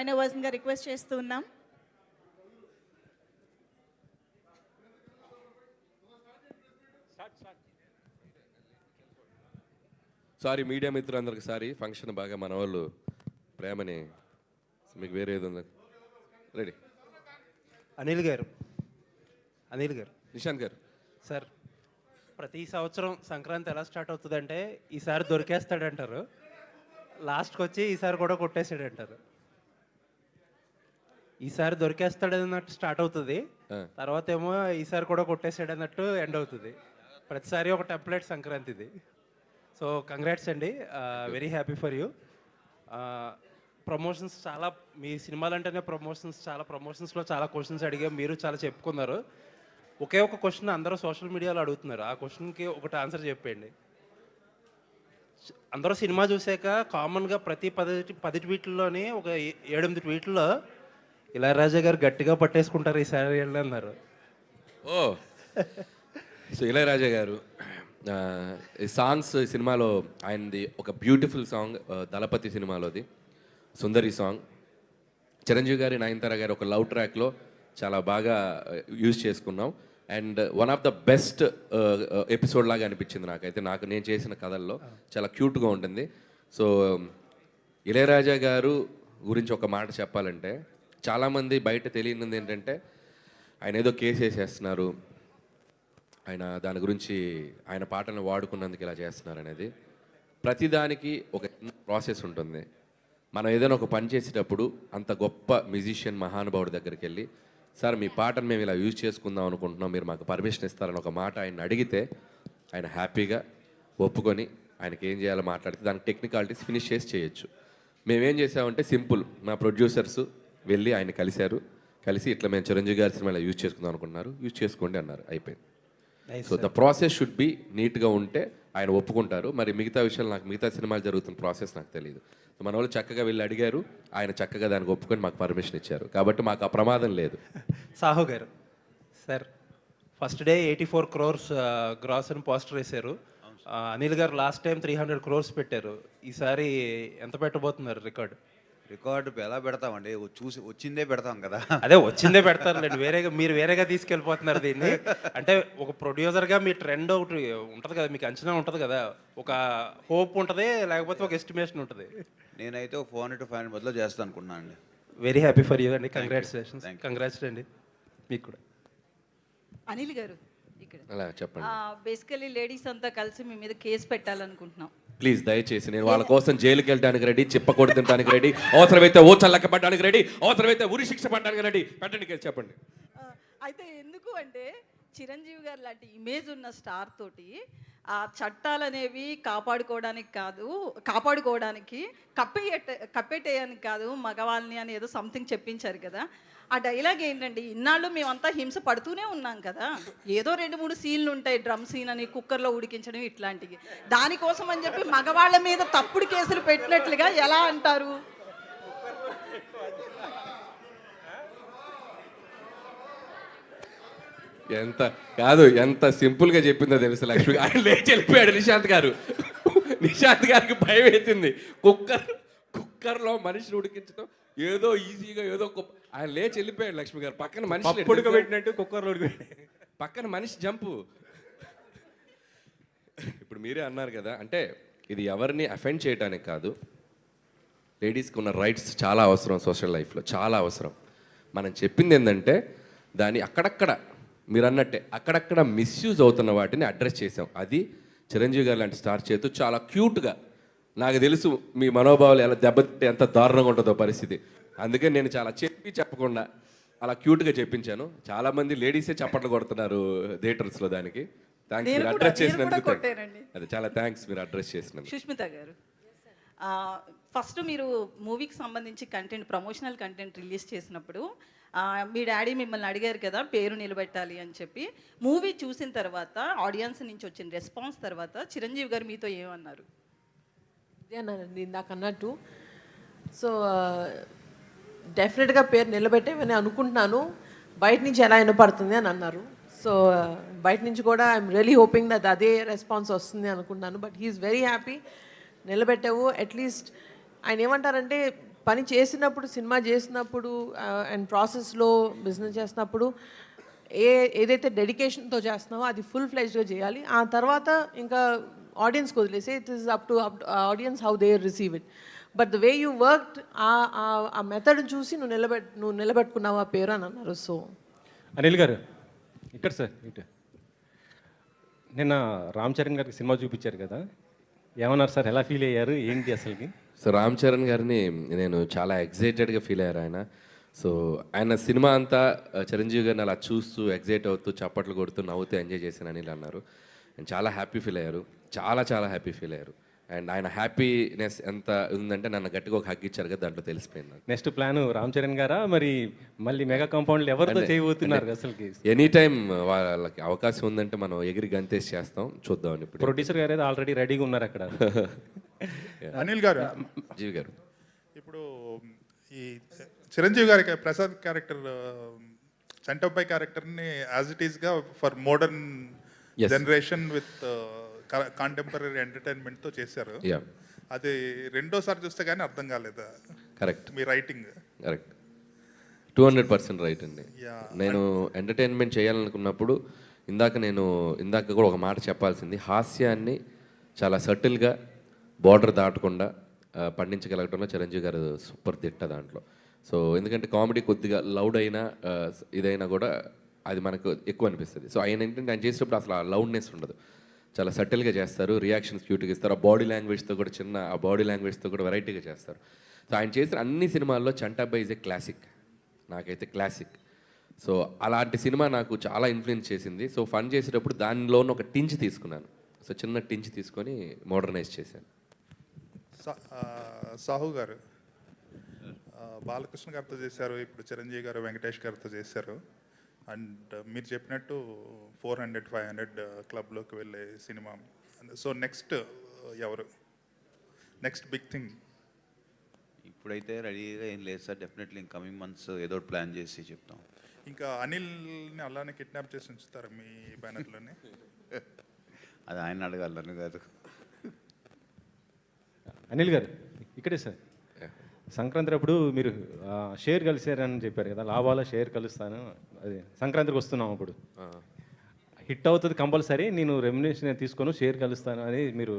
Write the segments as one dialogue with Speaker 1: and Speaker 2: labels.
Speaker 1: Join అవ్వాల్సిందిగా request చేస్తూ ఉన్నాం.
Speaker 2: Sorry media మిత్రులందరికీ సారీ, ఫంక్షన్ బాగా మన వాళ్ళు ప్రేమని మీకు వేరే ఏది ఉంది. రెడీ
Speaker 3: అనిల్ గారు
Speaker 2: నిశాంత్ గారు.
Speaker 3: సార్, ప్రతి సంవత్సరం సంక్రాంతి ఎలా స్టార్ట్ అవుతుందంటే ఈసారి దొరికేస్తాడంటారు, లాస్ట్కి వచ్చి ఈసారి కూడా కొట్టేసాడంటారు. ఈసారి దొరికేస్తాడన్నట్టు స్టార్ట్ అవుతుంది, తర్వాత ఏమో ఈసారి కూడా కొట్టేసాడన్నట్టు ఎండ్ అవుతుంది. ప్రతిసారి ఒక టెంప్లెట్ సంక్రాంతిది. సో కంగ్రాట్స్ అండి, very happy for you. Promotions చాలా, మీ సినిమాలు అంటేనే ప్రమోషన్స్లో చాలా క్వశ్చన్స్ అడిగాం, మీరు చాలా చెప్పుకున్నారు. ఒకే ఒక క్వశ్చన్ అందరూ సోషల్ మీడియాలో అడుగుతున్నారు, ఆ క్వశ్చన్కి ఒకటి ఆన్సర్ చెప్పండి. అందరూ సినిమా చూసాక కామన్గా ప్రతి 10 ట్వీట్లలోని ఒక 7-8 ట్వీట్లో ఇళయరాజా గారు గట్టిగా పట్టేసుకుంటారు ఈసారి అన్నారు.
Speaker 2: ఓ సో ఇళయరాజా గారు ఈ సాంగ్స్ సినిమాలో ఆయనది ఒక బ్యూటిఫుల్ సాంగ్ దళపతి సినిమాలోది సుందరి సాంగ్. చిరంజీవి గారి నయనతార గారి ఒక లవ్ ట్రాక్లో చాలా బాగా యూజ్ చేసుకున్నాం. And one of the best episode లాగా అనిపించింది నాకైతే. నేను చేసిన కథల్లో చాలా క్యూట్గా ఉంటుంది. సో ఇళయరాజా గారు గురించి ఒక మాట చెప్పాలంటే, చాలామంది బయట తెలియనిది ఏంటంటే ఆయన ఏదో కేసు వేసేస్తున్నారు, ఆయన దాని గురించి ఆయన పాటలను వాడుకున్నందుకు ఇలా చేస్తున్నారు అనేది. ప్రతిదానికి ఒక ప్రాసెస్ ఉంటుంది. మనం ఏదైనా ఒక పని చేసేటప్పుడు అంత గొప్ప మ్యూజిషియన్ మహానుభావుడి దగ్గరికి వెళ్ళి, సార్ మీ పాటను మేము ఇలా యూజ్ చేసుకుందాం అనుకుంటున్నాం, మీరు మాకు పర్మిషన్ ఇస్తారని ఒక మాట ఆయన అడిగితే ఆయన హ్యాపీగా ఒప్పుకొని ఆయనకి ఏం చేయాలో మాట్లాడితే దానికి టెక్నికాలిటీస్ ఫినిష్ చేసి చేయొచ్చు. మేమేం చేసామంటే సింపుల్, మా ప్రొడ్యూసర్స్ వెళ్ళి ఆయన కలిసి ఇట్లా మేము చిరంజీవి గారి సినిమా ఇలా యూజ్ చేసుకుందాం అనుకుంటున్నారు, యూజ్ చేసుకోండి అన్నారు, అయిపోయింది. So the process should be నీట్గా ఉంటే ఆయన ఒప్పుకుంటారు. మరి మిగతా విషయాలు నాకు, మిగతా సినిమాలు జరుగుతున్న ప్రాసెస్ నాకు తెలియదు. మన వాళ్ళు చక్కగా వెళ్ళి అడిగారు, ఆయన చక్కగా దానికి ఒప్పుకొని మాకు పర్మిషన్ ఇచ్చారు, కాబట్టి మాకు ఆ ప్రమాదం లేదు.
Speaker 3: సాహు గారు sir, first day 84 crores gross అని పోస్టర్ వేశారు. అనిల్ గారు లాస్ట్ టైం 300 crores పెట్టారు, ఈసారి ఎంత పెట్టబోతున్నారు రికార్డు?
Speaker 4: ఎలా పెడతామండి, చూసి వచ్చిందే పెడతాం కదా.
Speaker 3: అదే వచ్చిందే పెడతారులేండి, మీరు వేరేగా తీసుకెళ్ళిపోతున్నారు దీన్ని. అంటే ఒక ప్రొడ్యూసర్గా మీ ట్రెండ్ ఒకటి ఉంటుంది కదా, మీకు అంచనా ఉంటుంది కదా, ఒక హోప్ ఉంటుంది, లేకపోతే ఒక ఎస్టిమేషన్ ఉంటుంది.
Speaker 4: నేనైతే ఒక 400-500 మధ్యలో చేస్తాను అనుకున్నాను అండి.
Speaker 3: వెరీ హ్యాపీ ఫర్ యూ అండి, కంగ్రాచులేషన్స్. కంగ్రాట్స్ అండి మీకు కూడా.
Speaker 1: అనిల్ గారు ఇక్కడ
Speaker 2: అలా చెప్పండి.
Speaker 1: బేసికలీ లేడీస్ అంతా కలిసి మీ మీద కేసు పెట్టాలనుకుంటున్నాం.
Speaker 2: ప్లీజ్ దయచేసి, నేను వాళ్ళ కోసం జైలుకి వెళ్ళడానికి రెడీ, చెప్పకూడదు తినడానికి రెడీ, అవసరమైతే ఓ చల్లక్క పడడానికి రెడీ, అవసరమైతే ఉరి శిక్ష పడడానికి రెడీ. పెట్టండి కేసు, చెప్పండి.
Speaker 1: అయితే ఎందుకు అంటే చిరంజీవి గారు లాంటి ఇమేజ్ ఉన్న స్టార్ తోటి ఆ చట్టాలు అనేవి కాపాడుకోవడానికి కప్పేటేయడానికి కాదు మగవాళ్ళని అని ఏదో సంథింగ్ చెప్పించారు కదా. ఆ డైలాగ్ ఏంటండి, ఇన్నాళ్ళు మేమంతా హింస పడుతూనే ఉన్నాం కదా, ఏదో 2-3 సీన్లు ఉంటాయి, డ్రమ్ సీన్ అని, కుక్కర్లో ఉడికించడం ఇట్లాంటివి, దానికోసం అని చెప్పి మగవాళ్ళ మీద తప్పుడు కేసులు పెట్టినట్లుగా ఎలా అంటారు?
Speaker 2: ఎంత సింపుల్గా చెప్పిందో తెలుసు లక్ష్మి. ఆయన లేచి వెళ్ళిపోయాడు నిశాంత్ గారికి భయం వేసింది. కుక్కర్లో మనిషిని ఉడికించడం ఏదో ఈజీగా ఏదో ఆయన లేచి వెళ్ళిపోయాడు లక్ష్మి గారు. పక్కన మనిషి
Speaker 3: ఉడకబెట్టినట్టు కుక్కర్లో
Speaker 2: పక్కన మనిషి జంపు. ఇప్పుడు మీరే అన్నారు కదా, అంటే ఇది ఎవరిని అఫెండ్ చేయడానికి కాదు, లేడీస్కి ఉన్న రైట్స్ చాలా అవసరం, సోషల్ లైఫ్లో చాలా అవసరం. మనం చెప్పింది ఏంటంటే దాన్ని అక్కడక్కడ మీరు అన్నట్టే అక్కడక్కడ మిస్యూజ్ అవుతున్న వాటిని అడ్రస్ చేసాం. అది చిరంజీవి గారు లాంటి స్టార్ చేతు చాలా క్యూట్గా, నాకు తెలుసు మీ మనోభావాలు ఎలా దెబ్బతింటే ఎంత దారుణంగా ఉంటుందో పరిస్థితి, అందుకే నేను చాలా చెప్పకుండా అలా క్యూట్గా చెప్పించాను. చాలామంది లేడీసే చప్పట్లు కొడుతున్నారు థియేటర్స్లో. దానికి థ్యాంక్స్, మీరు అడ్రస్ చేసినందుకు. అది చాలా థ్యాంక్స్ మీరు అడ్రస్ చేసినందుకు.
Speaker 1: సుష్మిత గారు, ఫస్ట్ మీరు మూవీకి సంబంధించి ప్రమోషనల్ కంటెంట్ రిలీజ్ చేసినప్పుడు మీ డాడీ మిమ్మల్ని అడిగారు కదా పేరు నిలబెట్టాలి అని చెప్పి. మూవీ చూసిన తర్వాత ఆడియన్స్ నుంచి వచ్చిన రెస్పాన్స్ తర్వాత చిరంజీవి గారు మీతో ఏమన్నారు?
Speaker 5: అన్నానండి ఇందాక అన్నట్టు. సో డెఫినెట్గా పేరు నిలబెట్టేవని అనుకుంటున్నాను, బయట నుంచి ఎలా వినపడుతుంది అని అన్నారు. సో బయట నుంచి కూడా ఐఎమ్ రియలీ హోపింగ్ దట్ అదే రెస్పాన్స్ వస్తుంది అనుకుంటున్నాను. బట్ హీఈస్ వెరీ హ్యాపీ, నిలబెట్టావు. అట్లీస్ట్ ఆయన ఏమంటారంటే పని చేసినప్పుడు, సినిమా చేసినప్పుడు అండ్ ప్రాసెస్లో బిజినెస్ చేసినప్పుడు ఏదైతే డెడికేషన్తో చేస్తున్నామో అది ఫుల్ ఫ్లెజ్డ్గా చేయాలి. ఆ తర్వాత ఇంకా ఆడియన్స్కి వదిలేసి it is up to audience how they receive it. But the way you worked ఆ మెథడ్ చూసి నువ్వు నిలబెట్టుకున్నావు ఆ పేరు అని అన్నారు. సో
Speaker 6: అనిల్ గారు ఇక్కడ సార్ ఇటు నిన్న రామ్ చరణ్ గారికి సినిమా చూపించారు కదా, ఏమన్నారు సార్, ఎలా ఫీల్ అయ్యారు, ఏంటి అసలుకి?
Speaker 2: సో రామ్ చరణ్ గారిని నేను చాలా ఎగ్జైటెడ్గా ఫీల్ అయ్యారు ఆయన. సో ఆయన సినిమా అంతా చిరంజీవి గారిని అలా చూస్తూ ఎగ్జైట్ అవుతూ చప్పట్లు కొడుతూ నవ్వుతూ ఎంజాయ్ చేశాను అనిల్ అన్నారు. నేను చాలా హ్యాపీ ఫీల్ అయ్యారు, చాలా చాలా హ్యాపీ ఫీల్ అయ్యారు. అండ్ ఆయన హ్యాపీనెస్ ఎంత ఉందంటే నన్ను గట్టిగా ఒక హగ్ ఇచ్చారు కదా, దాంట్లో తెలిసిపోయింది నాకు.
Speaker 6: నెక్స్ట్ ప్లాన్ రామ్ చరణ్ గారా, మరి మళ్ళీ మెగా కాంపౌండ్లు ఎవరితో చేయబోతున్నారు అసలుకి?
Speaker 2: ఎనీ టైం వాళ్ళకి అవకాశం ఉందంటే మనం ఎగిరి గంతేసి చేస్తాం, చూద్దామని. ఇప్పుడు
Speaker 6: ప్రొడ్యూసర్ గారు అయితే ఆల్రెడీ రెడీగా ఉన్నారు అక్కడ.
Speaker 7: అనిల్ గారు,
Speaker 2: జీవి గారు,
Speaker 7: ఇప్పుడు ఈ చిరంజీవి గారి ప్రసాద్ క్యారెక్టర్, చంటబ్బాయి క్యారెక్టర్ని యాజ్ ఇట్ ఈస్గా for modern
Speaker 2: Yes.
Speaker 7: Generation with contemporary ఎంటర్టైన్మెంట్తో చేశారు.
Speaker 2: యా
Speaker 7: అది రెండోసారి చూస్తే కానీ అర్థం కాలేదా
Speaker 2: కరెక్ట్,
Speaker 7: మీ రైటింగ్?
Speaker 2: కరెక్ట్, 200% రైట్ అండి.
Speaker 7: Yeah.
Speaker 2: నేను ఎంటర్టైన్మెంట్ చేయాలనుకున్నప్పుడు ఇందాక కూడా ఒక మాట చెప్పాల్సింది, హాస్యాన్ని చాలా సటిల్గా బార్డర్ దాటకుండా పండించగలగడంలో చిరంజీవి గారు సూపర్ దిట్ట దాంట్లో. సో ఎందుకంటే కామెడీ కొద్దిగా లౌడ్ అయినా ఇదైనా కూడా అది మనకు ఎక్కువ అనిపిస్తుంది. సో ఆయన ఏంటంటే ఆయన చేసేటప్పుడు అసలు ఆ లౌడ్నెస్ ఉండదు, చాలా సటిల్గా చేస్తారు, రియాక్షన్స్ క్యూట్గా ఇస్తారు, ఆ బాడీ లాంగ్వేజ్తో కూడా ఆ బాడీ లాంగ్వేజ్తో కూడా వెరైటీగా చేస్తారు. సో ఆయన చేసిన అన్ని సినిమాల్లో చంటాబ్బాయి ఈజ్ ఏ క్లాసిక్, నాకైతే క్లాసిక్. సో అలాంటి సినిమా నాకు చాలా ఇన్ఫ్లుయెన్స్ చేసింది. సో ఫన్ చేసేటప్పుడు దానిలోని ఒక టించ్ తీసుకున్నాను, సో చిన్న టించ్ తీసుకొని మోడర్నైజ్ చేశాను.
Speaker 7: సాహు గారు బాలకృష్ణ గారితో చేశారు, ఇప్పుడు చిరంజీవి గారు వెంకటేష్ గారితో చేశారు. అండ్ మీరు చెప్పినట్టు 400-500 క్లబ్లోకి వెళ్ళే సినిమా. సో నెక్స్ట్ ఎవరు, నెక్స్ట్ బిగ్ థింగ్?
Speaker 4: ఇప్పుడైతే రెడీగా ఏం లేదు sir, definitely in coming months ఏదో ఒకటి ప్లాన్ చేసి చెప్తాం.
Speaker 7: ఇంకా అనిల్ని అలానే కిడ్నాప్ చేసి ఉంచుతారు మీ బ్యానర్లోనే?
Speaker 4: అది ఆయన అడగాలని కాదు.
Speaker 6: అనిల్ గారు ఇక్కడే సార్, సంక్రాంతి అప్పుడు మీరు షేర్ కలిసారని చెప్పారు కదా, లాభాల షేర్ కలుస్తాను, అది సంక్రాంతికి వస్తున్నాం అప్పుడు హిట్ అవుతుంది కంపల్సరీ, నేను రెమ్యునేషన్ తీసుకొని షేర్ కలుస్తాను అని మీరు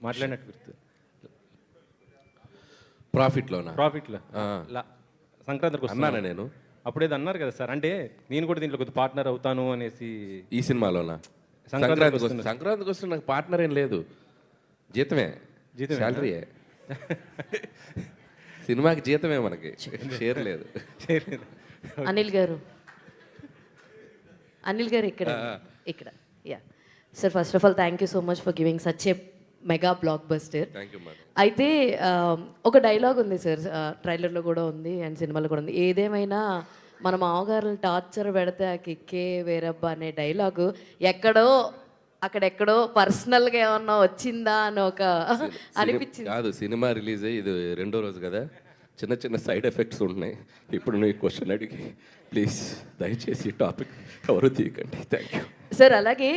Speaker 6: మాట్లాడినట్టు గుర్తు.
Speaker 2: ప్రాఫిట్లో
Speaker 6: సంక్రాంతికి
Speaker 2: అన్నానా నేను?
Speaker 6: అప్పుడేది అన్నారు కదా సార్, అంటే నేను కూడా దీంట్లో కొద్ది పార్ట్నర్ అవుతాను అనేసి.
Speaker 2: ఈ సినిమాలోనా? సంక్రాంతికి వస్తే నాకు పార్ట్నర్ ఏం లేదు, జీతమే, శాలరీయే. సినిమాకి జీతమే మనకి, షేర్ లేదు.
Speaker 8: అనిల్ గారు ఇక్కడ yeah sir, first of all thank you so much for giving such a mega block buster.
Speaker 2: Thank you madam.
Speaker 8: అయితే ఒక డైలాగ్ ఉంది సార్, ట్రైలర్లో కూడా ఉంది అండ్ సినిమాలో కూడా ఉంది, ఏదేమైనా మన మామగారులు టార్చర్ పెడితే ఆ కిక్కే వేరబ్బా అనే డైలాగు అక్కడెక్కడో పర్సనల్గా ఏమన్నా వచ్చిందా అని ఒక అనిపించింది.
Speaker 2: కాదు, సినిమా రిలీజ్ అయ్యి ఇది 2వ రోజు కదా, చిన్న చిన్న సైడ్ ఎఫెక్ట్స్ ఉంటున్నాయి. ఇప్పుడు నువ్వు ఈ క్వశ్చన్ అడిగి ప్లీజ్ దయచేసి టాపిక్ ఎవరు తీయకండి. Thank you
Speaker 8: sir. అలాగే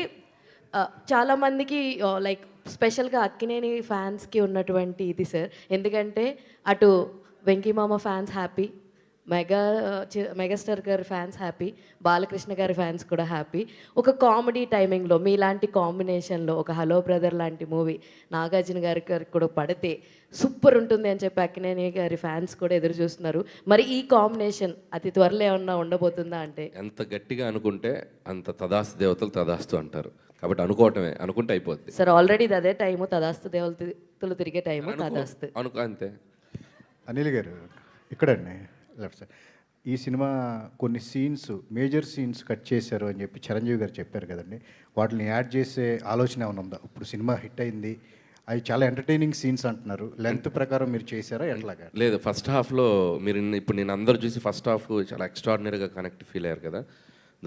Speaker 8: చాలామందికి లైక్ స్పెషల్గా అక్కినేని ఫ్యాన్స్కి ఉన్నటువంటి ఇది సార్, ఎందుకంటే అటు వెంకీ మామ ఫ్యాన్స్ హ్యాపీ, మెగాస్టార్ గారి ఫ్యాన్స్ హ్యాపీ, బాలకృష్ణ గారి ఫ్యాన్స్ కూడా హ్యాపీ. ఒక కామెడీ టైమింగ్లో మీలాంటి కాంబినేషన్లో ఒక హలో బ్రదర్ లాంటి మూవీ నాగార్జున గారి కూడా పడితే సూపర్ ఉంటుంది అని చెప్పి అక్కినేని గారి ఫ్యాన్స్ కూడా ఎదురు చూస్తున్నారు. మరి ఈ కాంబినేషన్ అతి త్వరలో ఏమన్నా ఉండబోతుందా? అంటే
Speaker 2: ఎంత గట్టిగా అనుకుంటే అంత తదాస్తు దేవతలు తదాస్తు అంటారు, కాబట్టి అనుకుంటే అయిపోద్ది
Speaker 8: సార్. ఆల్రెడీ అదే టైము, తదాస్తు దేవతలు తిరిగే టైము, తదాస్తు
Speaker 2: అంతే.
Speaker 9: అనిల్ గారు ఇక్కడండి లెఫ్ట్ సైడ్, ఈ సినిమా కొన్ని సీన్స్, మేజర్ సీన్స్ కట్ చేశారు అని చెప్పి చిరంజీవి గారు చెప్పారు కదండి, వాటిని యాడ్ చేసే ఆలోచన ఏమైనా ఉందా? ఇప్పుడు సినిమా హిట్ అయింది, అవి చాలా ఎంటర్టైనింగ్ సీన్స్ అంటున్నారు, లెంత్ ప్రకారం మీరు చేశారా ఎట్లాగా?
Speaker 2: లేదు, ఫస్ట్ హాఫ్లో ఇప్పుడు నేను అందరూ చూసి ఫస్ట్ హాఫ్ చాలా ఎక్స్ట్రాడినరీగా కనెక్ట్ ఫీల్ అయ్యారు కదా,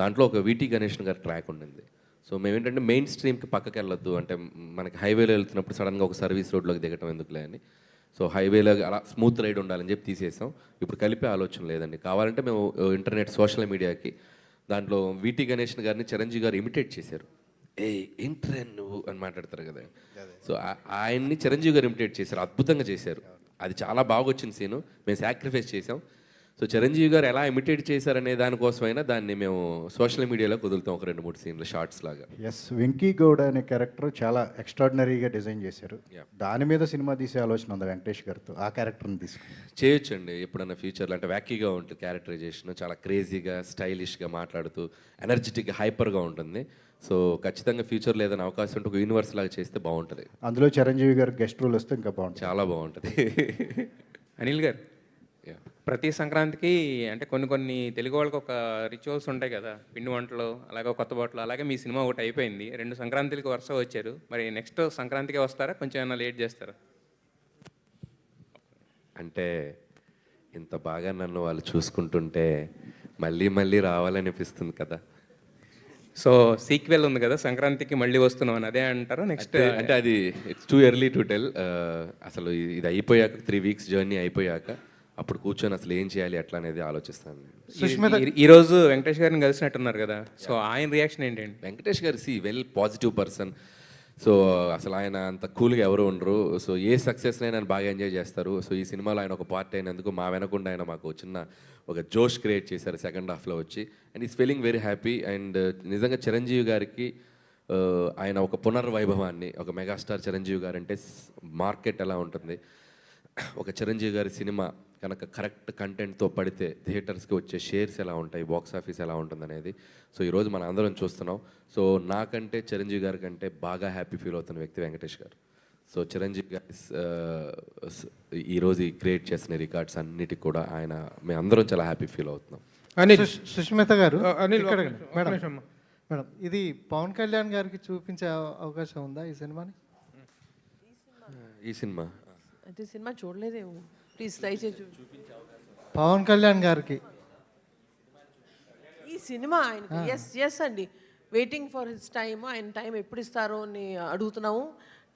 Speaker 2: దాంట్లో ఒక వీటీ గణేషన్ గారి ట్రాక్ ఉండింది. సో మేమేంటంటే మెయిన్ స్ట్రీమ్కి పక్కకి వెళ్ళొద్దు, అంటే మనకి హైవేలో వెళ్తున్నప్పుడు సడన్గా ఒక సర్వీస్ రోడ్లోకి దిగటం ఎందుకులే అని, సో హైవేలో అలా స్మూత్ రైడ్ ఉండాలని చెప్పి తీసేసాం. ఇప్పుడు కలిపే ఆలోచన లేదండి, కావాలంటే మేము ఇంటర్నెట్ సోషల్ మీడియాకి దాంట్లో వీటీ గణేషన్ గారిని చిరంజీవి గారు ఇమిటేట్ చేశారు. ఏంట్రా నువ్వు అని మాట్లాడతారు కదా, సో ఆయన్ని చిరంజీవి గారు ఇమిటేట్ చేశారు, అద్భుతంగా చేశారు. అది చాలా బాగా వచ్చిన సీను, మేము సాక్రిఫైస్ చేసాం. సో చిరంజీవి గారు ఎలా ఇమిటేట్ చేశారనే దానికోసమైనా దాన్ని మేము సోషల్ మీడియాలో కుదులుతాం, ఒక 2-3 సీన్లు షార్ట్స్ లాగా.
Speaker 9: ఎస్, వెంకీ గౌడ్ అనే క్యారెక్టర్ చాలా ఎక్స్ట్రాడినరీగా డిజైన్ చేశారు.
Speaker 2: Yeah.
Speaker 9: దాని మీద సినిమా తీసే ఆలోచన ఉంది వెంకటేష్ గారితో, ఆ క్యారెక్టర్ని తీసుకుని.
Speaker 2: చేయొచ్చండి ఎప్పుడన్నా ఫ్యూచర్లో, అంటే వ్యాకీగా ఉంటుంది క్యారెక్టరైజేషన్, చాలా క్రేజీగా స్టైలిష్గా మాట్లాడుతూ ఎనర్జెటిక్గా హైపర్గా ఉంటుంది. సో ఖచ్చితంగా ఫ్యూచర్లో ఏదైనా అవకాశం ఉంటే ఒక యూనివర్స్ లాగా చేస్తే బాగుంటుంది,
Speaker 9: అందులో చిరంజీవి గారు గెస్ట్ రోల్ వస్తే ఇంకా బాగుంటుంది.
Speaker 2: చాలా బాగుంటుంది.
Speaker 10: అనిల్ గారు,
Speaker 2: Yeah.
Speaker 10: ప్రతి సంక్రాంతికి అంటే కొన్ని తెలుగు వాళ్ళకి ఒక రిచువల్స్ ఉంటాయి కదా, పిండి వంటలు, అలాగే కొత్త బట్టలు, అలాగే మీ సినిమా ఒకటి అయిపోయింది, 2 సంక్రాంతులకి వరుస వచ్చారు. మరి నెక్స్ట్ సంక్రాంతికి వస్తారా, కొంచెం ఏమైనా లేట్ చేస్తారా?
Speaker 2: అంటే ఇంత బాగా నన్ను వాళ్ళు చూసుకుంటుంటే మళ్ళీ మళ్ళీ రావాలనిపిస్తుంది కదా.
Speaker 10: సో సీక్వెల్ ఉంది కదా, సంక్రాంతికి మళ్ళీ వస్తున్నాం అని అదే అంటారా నెక్స్ట్?
Speaker 2: అంటే అది it's too early to tell. అసలు ఇది అయిపోయాక 3 వీక్స్ జర్నీ అయిపోయాక అప్పుడు కూర్చొని అసలు ఏం చేయాలి ఎట్లా అనేది ఆలోచిస్తాను.
Speaker 10: ఈ రోజు వెంకటేష్ గారిని కలిసినట్టున్నారు కదా, సో ఆయన రియాక్షన్ ఏంటండి?
Speaker 2: వెంకటేష్ గారు వెల్ పాజిటివ్ పర్సన్. సో అసలు ఆయన అంత కూల్గా ఎవరు ఉండరు. సో ఏ సక్సెస్ని ఆయన బాగా ఎంజాయ్ చేస్తారు. సో ఈ సినిమాలో ఆయన ఒక పార్ట్ అయినందుకు మా వెనకుండా ఆయన మాకు చిన్న ఒక జోష్ క్రియేట్ చేశారు సెకండ్ హాఫ్లో వచ్చి. And is feeling very happy. And నిజంగా చిరంజీవి గారికి ఆయన ఒక పునర్వైభవాన్ని, ఒక మెగాస్టార్ చిరంజీవి గారు అంటే మార్కెట్ ఎలా ఉంటుంది, ఒక చిరంజీవి గారి సినిమా కనుక కరెక్ట్ కంటెంట్తో పడితే థియేటర్స్కి వచ్చే షేర్స్ ఎలా ఉంటాయి, బాక్స్ ఆఫీస్ ఎలా ఉంటుంది అనేది సో ఈరోజు మనం అందరం చూస్తున్నాం. సో నాకంటే చిరంజీవి గారి కంటే బాగా హ్యాపీ ఫీల్ అవుతున్న వ్యక్తి వెంకటేష్ గారు. సో చిరంజీవి గారి ఈరోజు క్రియేట్ చేసిన రికార్డ్స్ అన్నిటికి కూడా ఆయన మేము అందరం చాలా హ్యాపీ ఫీల్ అవుతున్నాం.
Speaker 11: అనిల్, సుష్మిత గారు,
Speaker 3: అనిల్,
Speaker 11: ఇక్కడ
Speaker 3: ఒక్క
Speaker 11: మేడం
Speaker 3: నిమిషం.
Speaker 11: మేడం, ఇది పవన్ కళ్యాణ్ గారికి చూపించే అవకాశం ఉందా ఈ సినిమాని?
Speaker 2: ఈ సినిమా
Speaker 5: అయితే సినిమా చూడలేదేమో, ప్లీజ్ దయచేసి
Speaker 11: పవన్ కళ్యాణ్ గారికి
Speaker 5: ఈ సినిమా ఆయనకి ఎస్ అండి, వెయిటింగ్ ఫర్ హిస్ టైమ్. ఆయన టైం ఎప్పుడు ఇస్తారో అని అడుగుతున్నాము.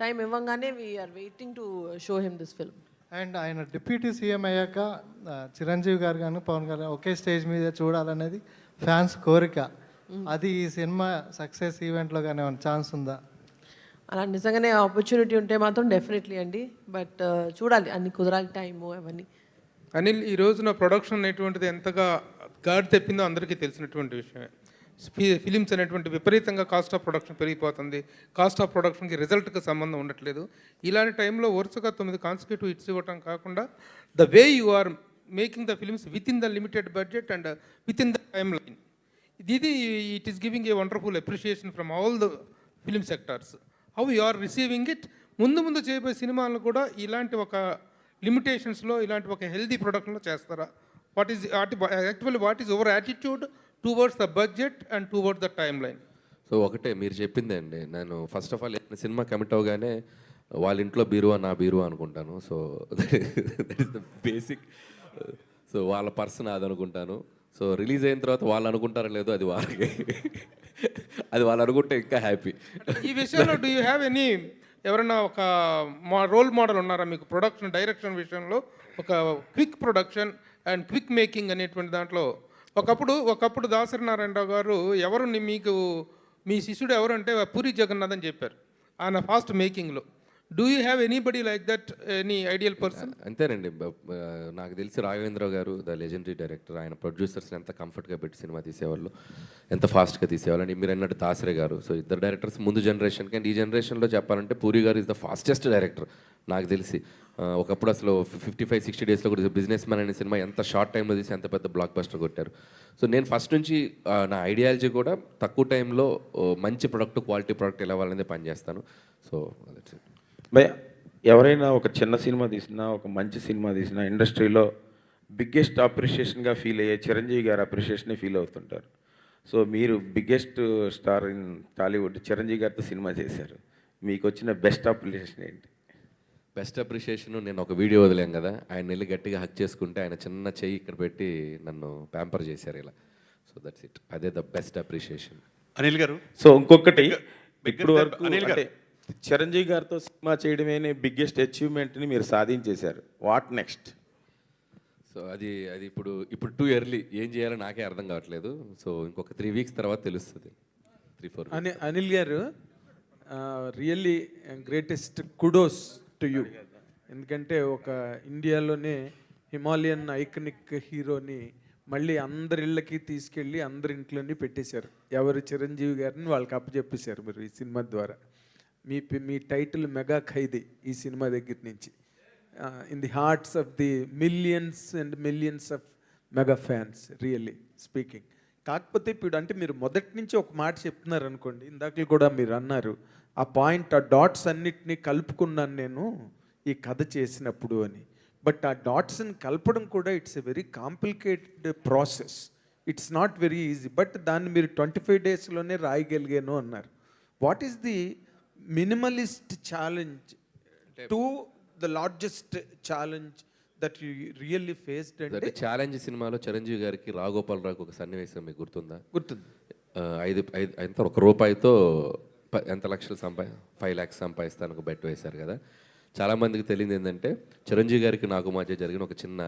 Speaker 5: టైం ఇవ్వగానే we're waiting to show him this film.
Speaker 11: And ఆయన డిప్యూటీ సీఎం అయ్యాక చిరంజీవి గారు కానీ పవన్ కళ్యాణ్ ఒకే స్టేజ్ మీద చూడాలనేది ఫ్యాన్స్ కోరిక. అది ఈ సినిమా సక్సెస్ ఈవెంట్లో కానీ ఏమైనా ఛాన్స్ ఉందా?
Speaker 5: అలా నిజంగానే ఆపర్చునిటీ ఉంటే మాత్రం డెఫినెట్లీ అండి, బట్ చూడాలి, అన్ని కుదరాలి, టైము అవన్నీ.
Speaker 3: అనిల్, ఈ రోజున ప్రొడక్షన్ అనేటువంటిది ఎంతగా గాడి తెప్పిందో అందరికీ తెలిసినటువంటి విషయమే. ఫిలిమ్స్ అనేటువంటి విపరీతంగా కాస్ట్ ఆఫ్ ప్రొడక్షన్ పెరిగిపోతుంది. కాస్ట్ ఆఫ్ ప్రొడక్షన్కి రిజల్ట్కి సంబంధం ఉండట్లేదు. ఇలాంటి టైంలో వరుసగా 9 కాన్సిక్యూటివ్ హిట్స్ ఇవ్వటం కాకుండా the way you are making the films within the limited budget and within the time line, ఇది it is giving a wonderful appreciation from all the film sectors. How you are receiving it? ముందు చేయబోయే సినిమాలను కూడా ఇలాంటి ఒక లిమిటేషన్స్లో, ఇలాంటి ఒక healthy ప్రొడక్షన్లో చేస్తారా? What is your attitude towards the budget and towards the time line?
Speaker 2: So ఒకటే మీరు చెప్పిందే అండి. నేను first of all cinema commit అవగానే వాళ్ళ ఇంట్లో బీరువా నా బీరువా అనుకుంటాను. So that is the basic. So వాళ్ళ పర్సన్ అది అనుకుంటాను. సో రిలీజ్ అయిన తర్వాత వాళ్ళు అనుకుంటారో లేదో అది వాళ్ళకి, అది వాళ్ళు అనుకుంటే ఇంకా హ్యాపీ.
Speaker 3: ఈ విషయంలో డూ యూ హ్యావ్ ఎనీ ఎవరైనా ఒక రోల్ మోడల్ ఉన్నారా మీకు ప్రొడక్షన్ డైరెక్షన్ విషయంలో? ఒక quick production and quick making అనేటువంటి దాంట్లో ఒకప్పుడు దాసరి నారాయణరావు గారు ఎవరు మీకు మీ శిష్యుడు ఎవరు అంటే పూరి జగన్నాథ్ అని చెప్పారు ఆయన ఫాస్ట్ మేకింగ్లో. Do you have anybody like that, any ideal person?
Speaker 2: అంతేనండి. నాకు తెలిసి రాఘవేంద్ర గారు ద లెజెండరీ డైరెక్టర్, ఆయన ప్రొడ్యూసర్స్ని ఎంత కంఫర్ట్గా పెట్టి సినిమా తీసేవాళ్ళు, ఎంత ఫాస్ట్గా తీసేవాళ్ళు. అండ్ మీరు అన్నట్టు దాసరే గారు. సో ఇద్దరు డైరెక్టర్స్ ముందు జనరేషన్కి అండ్ ఈ జనరేషన్లో చెప్పాలంటే పూరి గారు ఇస్ ద ఫాస్టెస్ట్ డైరెక్టర్ నాకు తెలిసి. ఒకప్పుడు అసలు 55-60 డేస్లో కూడా బిజినెస్ మ్యాన్ అనే సినిమా ఎంత షార్ట్ టైంలో తీసి ఎంత పెద్ద బ్లాక్ బస్టర్ కొట్టారు. సో నేను ఫస్ట్ నుంచి నా ఐడియాలజీ కూడా తక్కువ టైంలో మంచి ప్రొడక్ట్, క్వాలిటీ ప్రొడక్ట్ ఎలా వాళ్ళనే పనిచేస్తాను. So that's it.
Speaker 12: భయ, ఎవరైనా ఒక చిన్న సినిమా తీసినా, ఒక మంచి సినిమా తీసినా ఇండస్ట్రీలో బిగ్గెస్ట్ అప్రిషియేషన్గా ఫీల్ అయ్యే చిరంజీవి గారు అప్రిషియేషనే ఫీల్ అవుతుంటారు. సో మీరు biggest star in Tollywood Chiranjeevi గారితో సినిమా చేశారు, మీకు వచ్చిన బెస్ట్ అప్రిషియేషన్ ఏంటి?
Speaker 2: బెస్ట్ అప్రిషియేషన్, నేను ఒక వీడియో వదిలేం కదా, ఆయన వెళ్ళి గట్టిగా హక్ చేసుకుంటే ఆయన చిన్న చెయ్యి ఇక్కడ పెట్టి నన్ను ప్యాంపర్ చేశారు ఇలా. సో దట్స్ ఇట్, అదే ద బెస్ట్ అప్రిషియేషన్.
Speaker 4: అనిల్ గారు,
Speaker 12: సో ఇంకొకటి, ఇప్పుడు వరకు అంటే చిరంజీవి గారితో సినిమా చేయడమే బిగ్గెస్ట్ అచీవ్మెంట్ని మీరు సాధించేశారు. What next?
Speaker 2: సో అది ఇప్పుడు టూ ఎర్లీ, ఏం చేయాలో నాకే అర్థం కావట్లేదు. సో ఇంకొక 3 వీక్స్ తర్వాత తెలుస్తుంది. 3-4
Speaker 13: అనిల్ గారు, really greatest kudos to you. ఎందుకంటే ఒక ఇండియాలోనే హిమాలయన్ ఐకనిక్ హీరోని మళ్ళీ అందరి ఇళ్ళకి తీసుకెళ్ళి అందరి ఇంట్లోని పెట్టేశారు. ఎవరు చిరంజీవి గారిని వాళ్ళకి అప్పచెప్పేశారు మీరు ఈ సినిమా ద్వారా. మీ టైటిల్ మెగా ఖైదీ ఈ సినిమా దగ్గర నుంచి. In the hearts of the millions and millions of mega fans really speaking. కాకపోతే ఇప్పుడు అంటే మీరు మొదటి నుంచి ఒక మాట చెప్తున్నారు అనుకోండి, ఇందాక కూడా మీరు అన్నారు ఆ పాయింట్, ఆ డాట్స్ అన్నిటినీ కలుపుకున్నాను నేను ఈ కథ చేసినప్పుడు అని. బట్ ఆ డాట్స్ని కలపడం కూడా it's a very complicated process, it's not very easy. But దాన్ని మీరు 25 డేస్లోనే రాయగలిగాను అన్నారు. What is the minimalist challenge to the largest challenge that you really faced? అంటే
Speaker 2: ఛాలెంజ్ సినిమాలో చిరంజీవి గారికి రాఘోపాలరావుకి ఒక సన్నివేశం మీకు గుర్తుందా?
Speaker 13: గుర్తుంది.
Speaker 2: 1 రూపాయితో ఎంత లక్షలు 5 lakhs సంపాదిస్తానికి బెట్ వేశారు కదా. చాలామందికి తెలియదు ఏంటంటే చిరంజీవి గారికి నాకు మధ్య జరిగిన ఒక చిన్న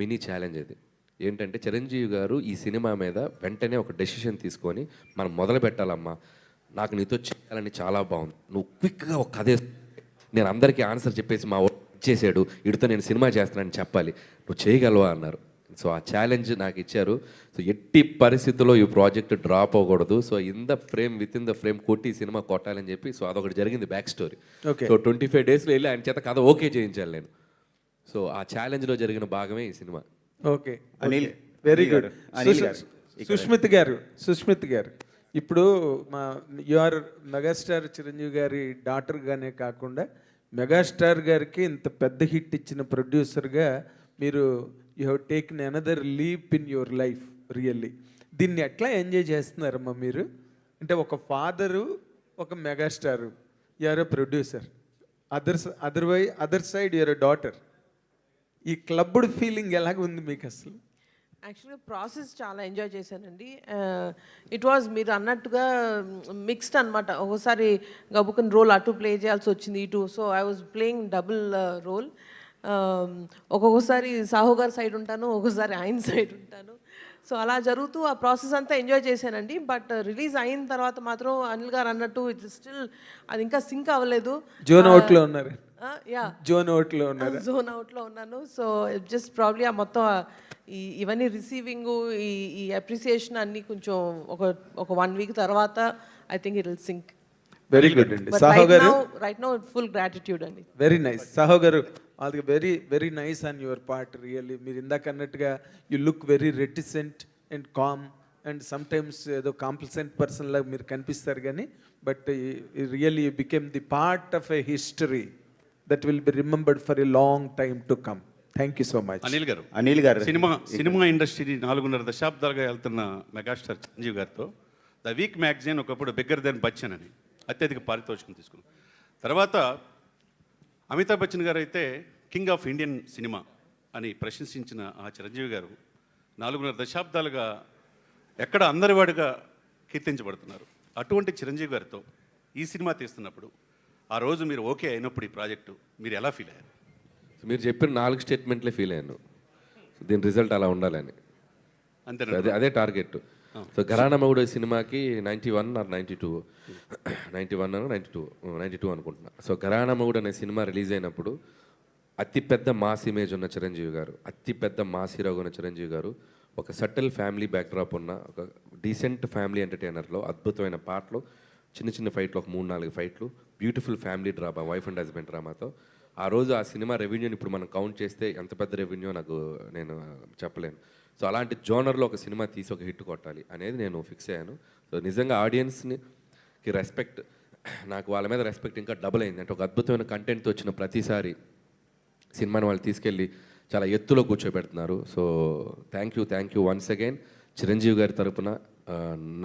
Speaker 2: మినీ ఛాలెంజ్ ఇది. ఏంటంటే చిరంజీవి గారు ఈ సినిమా మీద వెంటనే ఒక డెసిషన్ తీసుకొని మనం మొదలు పెట్టాలమ్మా, నాకు నీతో చేయాలని చాలా బాగుంది, నువ్వు క్విక్గా ఒక కథ నేను అందరికీ ఆన్సర్ చెప్పేసి మా ఇచ్చేసాడు, వీడితో నేను సినిమా చేస్తానని చెప్పాలి, నువ్వు చేయగలవా అన్నారు. సో ఆ ఛాలెంజ్ నాకు ఇచ్చారు. సో ఎట్టి పరిస్థితుల్లో ఈ ప్రాజెక్ట్ డ్రాప్ అవ్వకూడదు, so with in the frame కొట్టి సినిమా కొట్టాలని చెప్పి, సో అదొకటి జరిగింది బ్యాక్ స్టోరీ. సో 25 డేస్లో వెళ్ళి ఆయన చేత కథ ఓకే చేయించాలి నేను. సో ఆ ఛాలెంజ్లో జరిగిన భాగమే ఈ సినిమా.
Speaker 13: Okay, Anil, very good. Sushmith గారు ఇప్పుడు యు ఆర్ మెగాస్టార్ చిరంజీవి గారి డాటర్గానే కాకుండా మెగాస్టార్ గారికి ఇంత పెద్ద హిట్ ఇచ్చిన ప్రొడ్యూసర్గా మీరు you have taken another leap in your life really. దీన్ని ఎట్లా ఎంజాయ్ చేస్తున్నారమ్మా మీరు? అంటే ఒక ఫాదరు, ఒక megastar, you're a producer, other side you're a daughter. ఈ క్లబ్డ్ ఫీలింగ్ ఎలాగ ఉంది మీకు అసలు?
Speaker 5: యాక్చువల్గా ప్రాసెస్ చాలా ఎంజాయ్ చేశానండి. ఇట్ వాజ్ మీరు అన్నట్టుగా మిక్స్డ్ అనమాట. ఒకసారి గబుకన్ రోల్ అటు ప్లే చేయాల్సి వచ్చింది, ఇటు. So I was playing double role. ఒక్కొక్కసారి సాహు గారి సైడ్ ఉంటాను, ఒక్కొక్కసారి ఆయన సైడ్ ఉంటాను. సో అలా జరుగుతూ ఆ ప్రాసెస్ అంతా ఎంజాయ్ చేశానండి. బట్ రిలీజ్ అయిన తర్వాత మాత్రం అనిల్ గారు అన్నట్టు ఇట్ స్టిల్ అది ఇంకా సింక్ అవ్వలేదు.
Speaker 13: జోన్ అవుట్లో ఉన్నారు.
Speaker 5: యా,
Speaker 13: జోన్ అవుట్లో
Speaker 5: ఉన్నాను. సో జస్ట్ ప్రాబ్లీ ఆ మొత్తం ఇవన్నీ రిసీవింగ్, ఈ అప్రిసియేషన్ అన్నీ కొంచెం ఒక 1 week తర్వాత I think it will sink.
Speaker 13: Very good అండి. సాహో గారు
Speaker 5: రైట్ నౌ ఫుల్ గ్రాటిట్యూడ్ అండి.
Speaker 13: Very nice. సాహో గారు అది very nice on your part really. మీరు ఇందాక అన్నట్టుగా you look very reticent and calm and sometimes ఏదో కాంప్లిసెంట్ పర్సన్ లాగా మీరు కనిపిస్తారు కానీ, but really you became the part of a history that will be remembered for a long time to come. Thank you so much.
Speaker 14: Anil గారు cinema industry 4.5 దశాబ్దాలుగా వెళ్తున్న megastar Chiranjeevi గారితో the week magazine ఒకప్పుడు bigger than Bachchan అని అత్యధిక పారితోషికం తీసుకున్నాం. తర్వాత అమితాబ్ బచ్చన్ గారు అయితే కింగ్ ఆఫ్ ఇండియన్ సినిమా అని ప్రశంసించిన ఆ చిరంజీవి గారు 4.5 దశాబ్దాలుగా ఎక్కడ అందరివాడిగా కీర్తించబడుతున్నారు. అటువంటి చిరంజీవి గారితో ఈ సినిమా తీస్తున్నప్పుడు ఆ రోజు మీరు ఓకే అయినప్పుడు ఈ ప్రాజెక్టు మీరు ఎలా ఫీల్ అయ్యారు?
Speaker 2: మీరు చెప్పిన 4 స్టేట్మెంట్లే ఫీల్ అయ్యాను. దీని రిజల్ట్ అలా ఉండాలని,
Speaker 14: అంతే.
Speaker 2: అదే టార్గెట్. సో ఘరానా మొగుడు సినిమాకి 91 or 92 అనుకుంటున్నా. సో ఘరానా మొగుడు అనే సినిమా రిలీజ్ అయినప్పుడు అతిపెద్ద మాస్ ఇమేజ్ ఉన్న చిరంజీవి గారు, అతిపెద్ద మాస్ హీరోగా ఉన్న చిరంజీవి గారు, ఒక సటిల్ ఫ్యామిలీ బ్యాక్డ్రాప్ ఉన్న ఒక డీసెంట్ ఫ్యామిలీ ఎంటర్టైనర్లో అద్భుతమైన పాటలు, చిన్న ఫైట్లు, ఒక 3-4 ఫైట్లు, beautiful family drama, wife and husband డ్రామాతో ఆ రోజు ఆ సినిమా రెవెన్యూని ఇప్పుడు మనం కౌంట్ చేస్తే ఎంత పెద్ద రెవెన్యూ నేను చెప్పలేను. సో అలాంటి జోనర్లో ఒక సినిమా తీసి ఒక హిట్ కొట్టాలి అనేది నేను ఫిక్స్ అయ్యాను. సో నిజంగా ఆడియన్స్కి రెస్పెక్ట్, నాకు వాళ్ళ మీద రెస్పెక్ట్ ఇంకా డబుల్ అయింది. అంటే ఒక అద్భుతమైన కంటెంట్తో వచ్చిన ప్రతిసారి సినిమాని వాళ్ళు తీసుకెళ్ళి చాలా ఎత్తులో కూర్చోబెడుతున్నారు. So thank you once again. Chiranjeevi గారి తరపున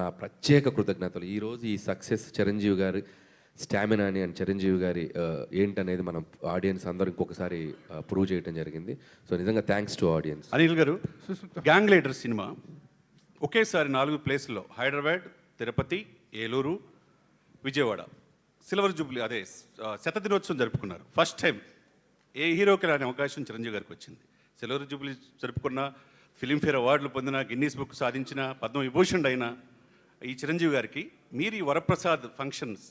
Speaker 2: నా ప్రత్యేక కృతజ్ఞతలు. ఈరోజు ఈ సక్సెస్ చిరంజీవి గారి స్టామినాని అండ్ చిరంజీవి గారి ఏంటనేది మనం ఆడియన్స్ అందరూ ఇంకొకసారి ప్రూవ్ చేయడం జరిగింది. సో నిజంగా థ్యాంక్స్ టు ఆడియన్స్.
Speaker 14: అనిల్ గారు, గ్యాంగ్ లీడర్ సినిమా ఒకేసారి 4 ప్లేసుల్లో హైదరాబాద్, తిరుపతి, ఏలూరు, విజయవాడ సిల్వర్ జూబ్లీ అదే శతదినోత్సవం జరుపుకున్నారు. ఫస్ట్ టైం ఏ హీరోకి రాని అవకాశం చిరంజీవి గారికి వచ్చింది. సిల్వర్ జూబ్లీ జరుపుకున్న, ఫిలింఫేర్ అవార్డులు పొందిన, గిన్నీస్ బుక్ సాధించిన, పద్మవిభూషణ్ అయిన ఈ చిరంజీవి గారికి మీరు ఈ వరప్రసాద్ ఫంక్షన్స్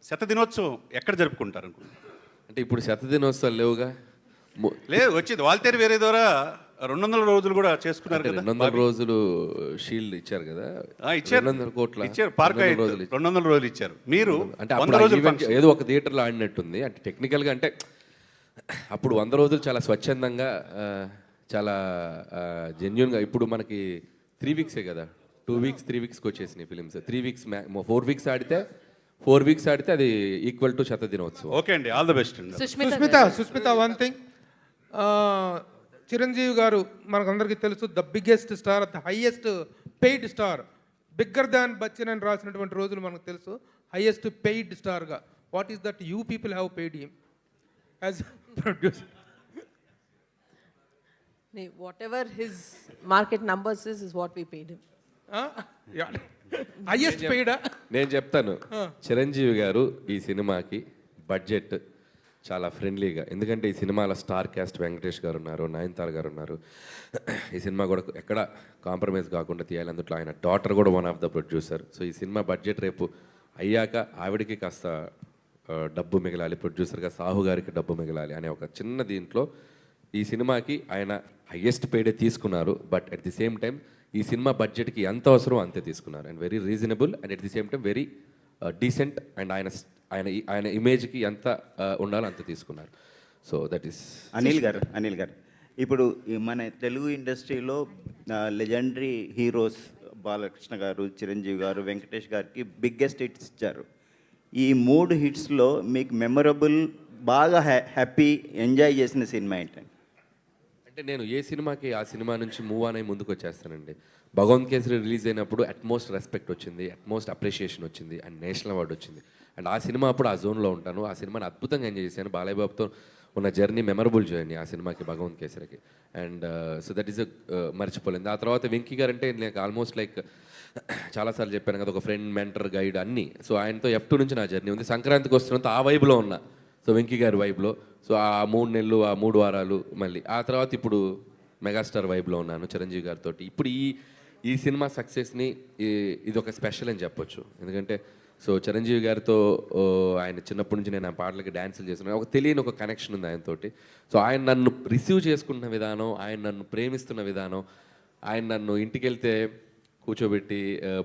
Speaker 14: శతదినోత్సవం ఎక్కడ జరుపుకుంటారు అనుకుంటున్నారు?
Speaker 2: అంటే ఇప్పుడు శతదినోత్సవాలు లేవుగా
Speaker 14: లేదు వచ్చింది వాల్తేరు వేరే ద్వారా 200 రోజులు కూడా చేసుకున్నారు కదా
Speaker 2: 200 రోజులు షీల్డ్ ఇచ్చారు కదా
Speaker 14: ఇచ్చారు
Speaker 2: 200 కోట్ల
Speaker 14: ఇచ్చారు పార్క్ 200 రోజులు ఇచ్చారు మీరు
Speaker 2: అంటే
Speaker 14: 100
Speaker 2: అప్పుడు
Speaker 14: రోజులు
Speaker 2: ఈవెంట్ ఏదో ఒక థియేటర్లో ఆడినట్టుంది అంటే టెక్నికల్గా అంటే అప్పుడు 100 రోజులు చాలా స్వచ్ఛందంగా చాలా జెన్యున్గా ఇప్పుడు మనకి 3 వీక్సే కదా 2 వీక్స్ 3 వీక్స్కి వచ్చేసినాయి ఫిలిమ్స్ 3 వీక్స్ 4 వీక్స్ ఆడితే 4 వీక్స్ ఆడితే అది ఈక్వల్ టు శతదినోత్సవం
Speaker 14: ఓకే అండి ఆల్ ద బెస్ట్ అండి
Speaker 15: సుస్మిత వన్ థింగ్ చిరంజీవి గారు మనకందరికీ తెలుసు the biggest star the highest paid star bigger than Bachchan అని రాసినటువంటి రోజులు మనకు తెలుసు హైయెస్ట్ పెయిడ్ స్టార్గా what is that you people have paid him as producer
Speaker 5: whatever his market numbers is what we paid him.
Speaker 15: Highest పెయిడా
Speaker 2: నేను చెప్తాను చిరంజీవి గారు ఈ సినిమాకి బడ్జెట్ చాలా ఫ్రెండ్లీగా ఎందుకంటే ఈ సినిమాలో స్టార్ క్యాస్ట్ వెంకటేష్ గారు ఉన్నారు నయనతార గారు ఉన్నారు ఈ సినిమా కూడా ఎక్కడ కాంప్రమైజ్ కాకుండా తీయాలి అందులో ఆయన డాటర్ కూడా one of the producer so ఈ సినిమా బడ్జెట్ రేపు అయ్యాక ఆవిడకి కాస్త డబ్బు మిగలాలి ప్రొడ్యూసర్గా సాహు గారికి డబ్బు మిగలాలి అనే ఒక చిన్న దీంట్లో ఈ సినిమాకి ఆయన హయ్యెస్ట్ పేడే తీసుకున్నారు but at the same time ఈ సినిమా బడ్జెట్కి ఎంత అవసరం అంతే తీసుకున్నారు and very reasonable and at the same time very decent and ఆయన ఆయన ఆయన ఇమేజ్కి ఎంత ఉండాలో అంత తీసుకున్నారు సో దట్ ఈస్
Speaker 16: అనిల్ గారు ఇప్పుడు మన తెలుగు ఇండస్ట్రీలో లెజెండరీ హీరోస్ బాలకృష్ణ గారు చిరంజీవి గారు వెంకటేష్ గారికి బిగ్గెస్ట్ హిట్స్ ఇచ్చారు ఈ 3 హిట్స్లో మీకు మెమరబుల్ బాగా హ్యాపీ ఎంజాయ్ చేసిన సినిమా ఏంటండి
Speaker 2: అంటే నేను ఏ సినిమాకి ఆ సినిమా నుంచి మూవ్ అనే ముందుకు వచ్చేస్తానండి భగవంత్ కేసరి రిలీజ్ అయినప్పుడు అట్మోస్ట్ రెస్పెక్ట్ వచ్చింది అట్మోస్ట్ అప్రిషియేషన్ వచ్చింది అండ్ నేషనల్ అవార్డు వచ్చింది అండ్ ఆ సినిమా అప్పుడు ఆ జోన్లో ఉంటాను ఆ సినిమాని అద్భుతంగా ఎంజాయ్ చేశాను బాలయ్య బాబుతో ఉన్న జర్నీ మెమరబుల్ జర్నీ ఆ సినిమాకి భగవంత్ కేసరికి అండ్ సో దట్ ఈస్ మర్చిపోలేదు ఆ తర్వాత వెంకీ గారు అంటే నాకు ఆల్మోస్ట్ లైక్ చాలాసార్లు చెప్పాను కదా ఒక ఫ్రెండ్ మెంటర్ గైడ్ అన్నీ సో ఆయనతో F2 నుంచి నా జర్నీ ఉంది సంక్రాంతికి వస్తున్నంత ఆ వైబ్లో ఉన్నా సో వెంకీ గారి వైబ్లో సో ఆ 3 నెలలు ఆ 3 వారాలు మళ్ళీ ఆ తర్వాత ఇప్పుడు మెగాస్టార్ వైబ్లో ఉన్నాను చిరంజీవి గారితో ఇప్పుడు ఈ సినిమా సక్సెస్ని ఇది ఒక స్పెషల్ అని చెప్పొచ్చు ఎందుకంటే సో చిరంజీవి గారితో ఆయన చిన్నప్పటి నుంచి నేను ఆ పాటలకి డ్యాన్సులు చేస్తున్నాను ఒక తెలియని ఒక కనెక్షన్ ఉంది ఆయనతోటి సో ఆయన నన్ను రిసీవ్ చేసుకుంటున్న విధానం ఆయన నన్ను ప్రేమిస్తున్న విధానం ఆయన నన్ను ఇంటికి వెళ్తే కూర్చోబెట్టి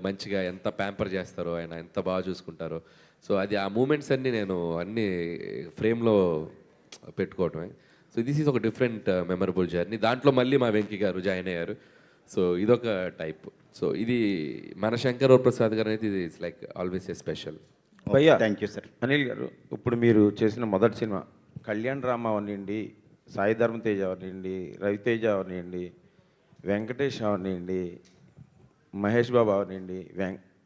Speaker 2: మంచిగా ఎంత ప్యాంపర్ చేస్తారో ఆయన ఎంత బాగా చూసుకుంటారో సో అది ఆ మూమెంట్స్ అన్నీ నేను అన్నీ ఫ్రేమ్లో పెట్టుకోవటమే సో దిస్ ఈజ్ ఒక డిఫరెంట్ మెమరబుల్ జర్నీ దాంట్లో మళ్ళీ మా వెంకీ గారు జాయిన్ అయ్యారు సో ఇదొక టైప్ సో ఇది మన శంకర్ ప్రసాద్ గారు అనేది ఇది it's like always a special
Speaker 12: భయ్యా
Speaker 16: థ్యాంక్ యూ సార్
Speaker 12: అనిల్ గారు ఇప్పుడు మీరు చేసిన మొదటి సినిమా కళ్యాణ్ రామ అవనివ్వండి సాయి ధర్మ తేజ అవనివ్వండి రవితేజ అవనివ్వండి వెంకటేష్ అవనివ్వండి మహేష్ బాబు అవనివ్వండి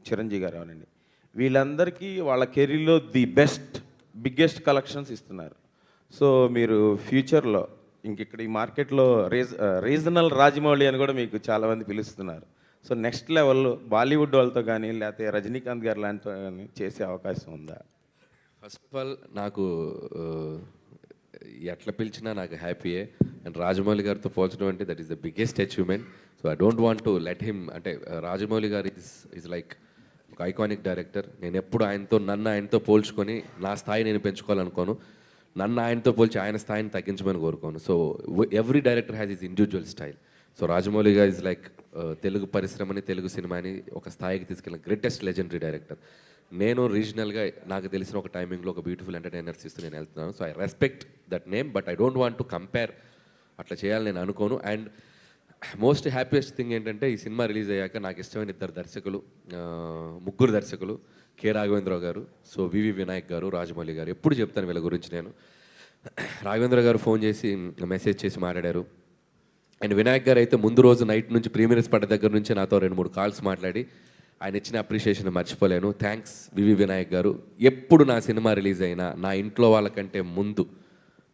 Speaker 12: చిరంజీవి గారు అవనండి వీళ్ళందరికీ వాళ్ళ కెరీర్లో ది బిగ్గెస్ట్ కలెక్షన్స్ ఇస్తున్నారు సో మీరు ఫ్యూచర్లో ఇక్కడ ఈ మార్కెట్లో రీజనల్ రాజమౌళి అని కూడా మీకు చాలామంది పిలుస్తున్నారు సో నెక్స్ట్ లెవెల్ బాలీవుడ్ వాళ్ళతో కానీ లేకపోతే రజనీకాంత్ గారు లాంటితో కానీ చేసే అవకాశం ఉందా
Speaker 2: ఫస్ట్ ఆఫ్ ఆల్ నాకు ఎట్లా పిలిచినా నాకు హ్యాపీయే అండ్ రాజమౌళి గారితో పోల్చడం అంటే that is the biggest achievement so I don't want to let him అంటే రాజమౌళి గారు ఈజ్ లైక్ ఒక ఐకానిక్ డైరెక్టర్ నేను ఎప్పుడు నన్ను ఆయనతో పోల్చుకొని నా స్థాయి నేను పెంచుకోవాలనుకోను నన్ను ఆయనతో పోల్చి ఆయన స్థాయిని తగ్గించమని కోరుకోను so every director has is individual style so Rajamouli గారు ఇస్ లైక్ తెలుగు పరిశ్రమని తెలుగు సినిమాని ఒక స్థాయికి తీసుకెళ్ళిన గ్రేటెస్ట్ లెజెండరీ డైరెక్టర్ నేను రీజనల్గా నాకు తెలిసిన ఒక టైమింగ్లో ఒక బ్యూటిఫుల్ ఎంటర్టైనర్స్ ఇస్తూ నేను వెళ్తున్నాను so I respect that name but I don't want to compare అట్లా చేయాలని నేను అనుకోను అండ్ మోస్ట్ హ్యాపీయెస్ట్ థింగ్ ఏంటంటే ఈ సినిమా రిలీజ్ అయ్యాక నాకు ఇష్టమైన 3 దర్శకులు కె రాఘవేంద్రరావు గారు సో వివి వినాయక్ గారు రాజమౌళి గారు ఎప్పుడు చెప్తాను వీళ్ళ గురించి నేను రాఘవేంద్ర గారు ఫోన్ చేసి మెసేజ్ చేసి మాట్లాడారు అండ్ వినాయక్ గారు అయితే ముందు రోజు నైట్ నుంచి ప్రీమియర్స్ పడ్డ దగ్గర నుంచి నాతో 2-3 కాల్స్ మాట్లాడి ఆయన ఇచ్చిన అప్రిషియేషన్ మర్చిపోలేను థ్యాంక్స్ వివి వినాయక్ గారు ఎప్పుడు నా సినిమా రిలీజ్ అయినా నా ఇంట్లో వాళ్ళకంటే ముందు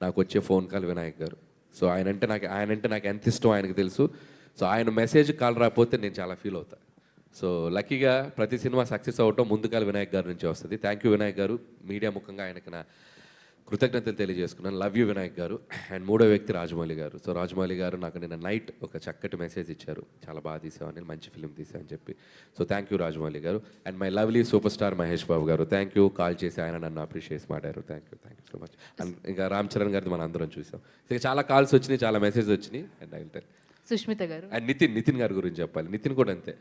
Speaker 2: నాకు వచ్చే ఫోన్ కాల్ వినాయక్ గారు సో ఆయనంటే నాకు ఎంత ఇష్టం ఆయనకు తెలుసు సో ఆయన మెసేజ్ కాల్ రాకపోతే నేను చాలా ఫీల్ అవుతాను సో లక్కీగా ప్రతి సినిమా సక్సెస్ అవటం ముందుకాల వినాయక్ గారి నుంచి వస్తుంది థ్యాంక్ యూ వినాయక్ గారు మీడియా ముఖంగా ఆయనకి నా కృతజ్ఞతలు తెలియజేసుకున్నాను. లవ్ యూ వినాయక్ గారు. అండ్ మూడో వ్యక్తి రాజమౌళి గారు. సో రాజమౌళి గారు నాకు నిన్న నైట్ ఒక చక్కటి మెసేజ్ ఇచ్చారు, చాలా బాగా తీసావు అని, మంచి ఫిలిం తీసావు అని చెప్పి. సో థ్యాంక్ యూ రాజమౌళి గారు. And my lovely super star Mahesh Babu గారు, థ్యాంక్ యూ. కాల్ చేసి ఆయన నన్ను అప్రిషియేట్ మాట్లాడారు. Thank you so much. And ఇంకా రామ్ చరణ్ గారిది మనం అందరం చూసాం. ఇంకా చాలా కాల్స్ వచ్చినాయి, చాలా మెసేజ్ వచ్చినాయి. And I will tell.
Speaker 8: Sushmita గారు.
Speaker 2: అండ్ నితిన్ గారి గురించి చెప్పాలి. నితిన్ కూడా అంతే,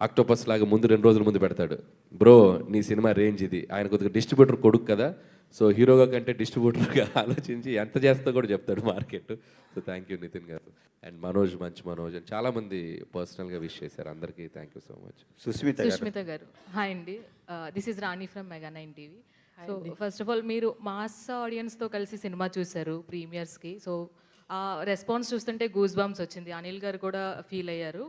Speaker 2: ఆక్టోపస్ లాగా ముందు 2 రోజుల ముందు పెడతాడు, బ్రో నీ సినిమా రేంజ్ ఇది. ఆయన కొద్దిగా డిస్ట్రిబ్యూటర్ కొడుకు కదా, సో హీరోగా కంటే డిస్ట్రిబ్యూటర్గా ఆలోచించి ఎంత చేస్తా కూడా చెప్తాడు market. So thank you Nithin గారు. అండ్ మనోజ్, మంచి మనోజ్ అని చాలామంది పర్సనల్గా విష్ చేశారు. అందరికీ thank you so much.
Speaker 8: Sushmita గారు. హాయ్ అండి, this is Rani from mega 9 TV. So first of all మీరు మాస్ ఆడియన్స్తో కలిసి సినిమా చూశారు ప్రీమియర్స్కి. సో ఆ రెస్పాన్స్ చూస్తుంటే గూస్ బంప్స్ వచ్చింది. అనిల్ గారు కూడా ఫీల్ అయ్యారు.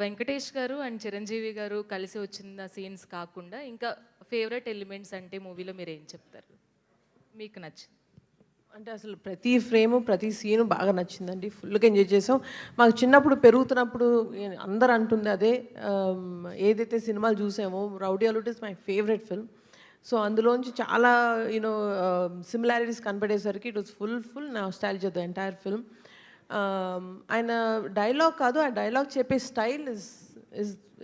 Speaker 8: వెంకటేష్ గారు అండ్ చిరంజీవి గారు కలిసి వచ్చిన సీన్స్ కాకుండా ఇంకా ఫేవరెట్ ఎలిమెంట్స్ అంటే మూవీలో మీరు ఏం చెప్తారు, మీకు నచ్చింది?
Speaker 5: అంటే అసలు ప్రతి ఫ్రేము ప్రతి సీను బాగా నచ్చిందండి, ఫుల్గా ఎంజాయ్ చేసాం. మాకు చిన్నప్పుడు పెరుగుతున్నప్పుడు అందరు అంటుంది అదే, ఏదైతే సినిమాలు చూసామో rowdy Alludu is my favourite film. So అందులోంచి చాలా యూనో సిమిలారిటీస్ కనపడేసరికి it was full nostalgia the entire film. ఆయన డైలాగ్ కాదు, ఆ డైలాగ్ చెప్పే స్టైల్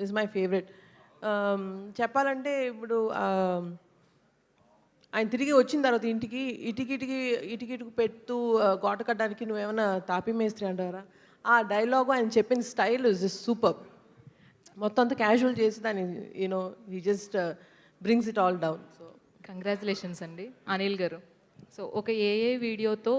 Speaker 5: ఇస్ మై ఫేవరెట్. చెప్పాలంటే ఇప్పుడు ఆయన తిరిగి వచ్చిన తర్వాత ఇంటికి ఇటుకు పెడుతూ గోట కట్టడానికి నువ్వేమైనా తాపి మేస్త్రి అంటారా, ఆ డైలాగు ఆయన చెప్పిన స్టైల్ ఇస్ జస్ట్ సూపర్. మొత్తం అంతా క్యాజువల్ చేసి దాన్ని you know he just brings it all down. So
Speaker 8: congratulations అండి. అనిల్ గారు, సో ఒక ఏఏ వీడియోతో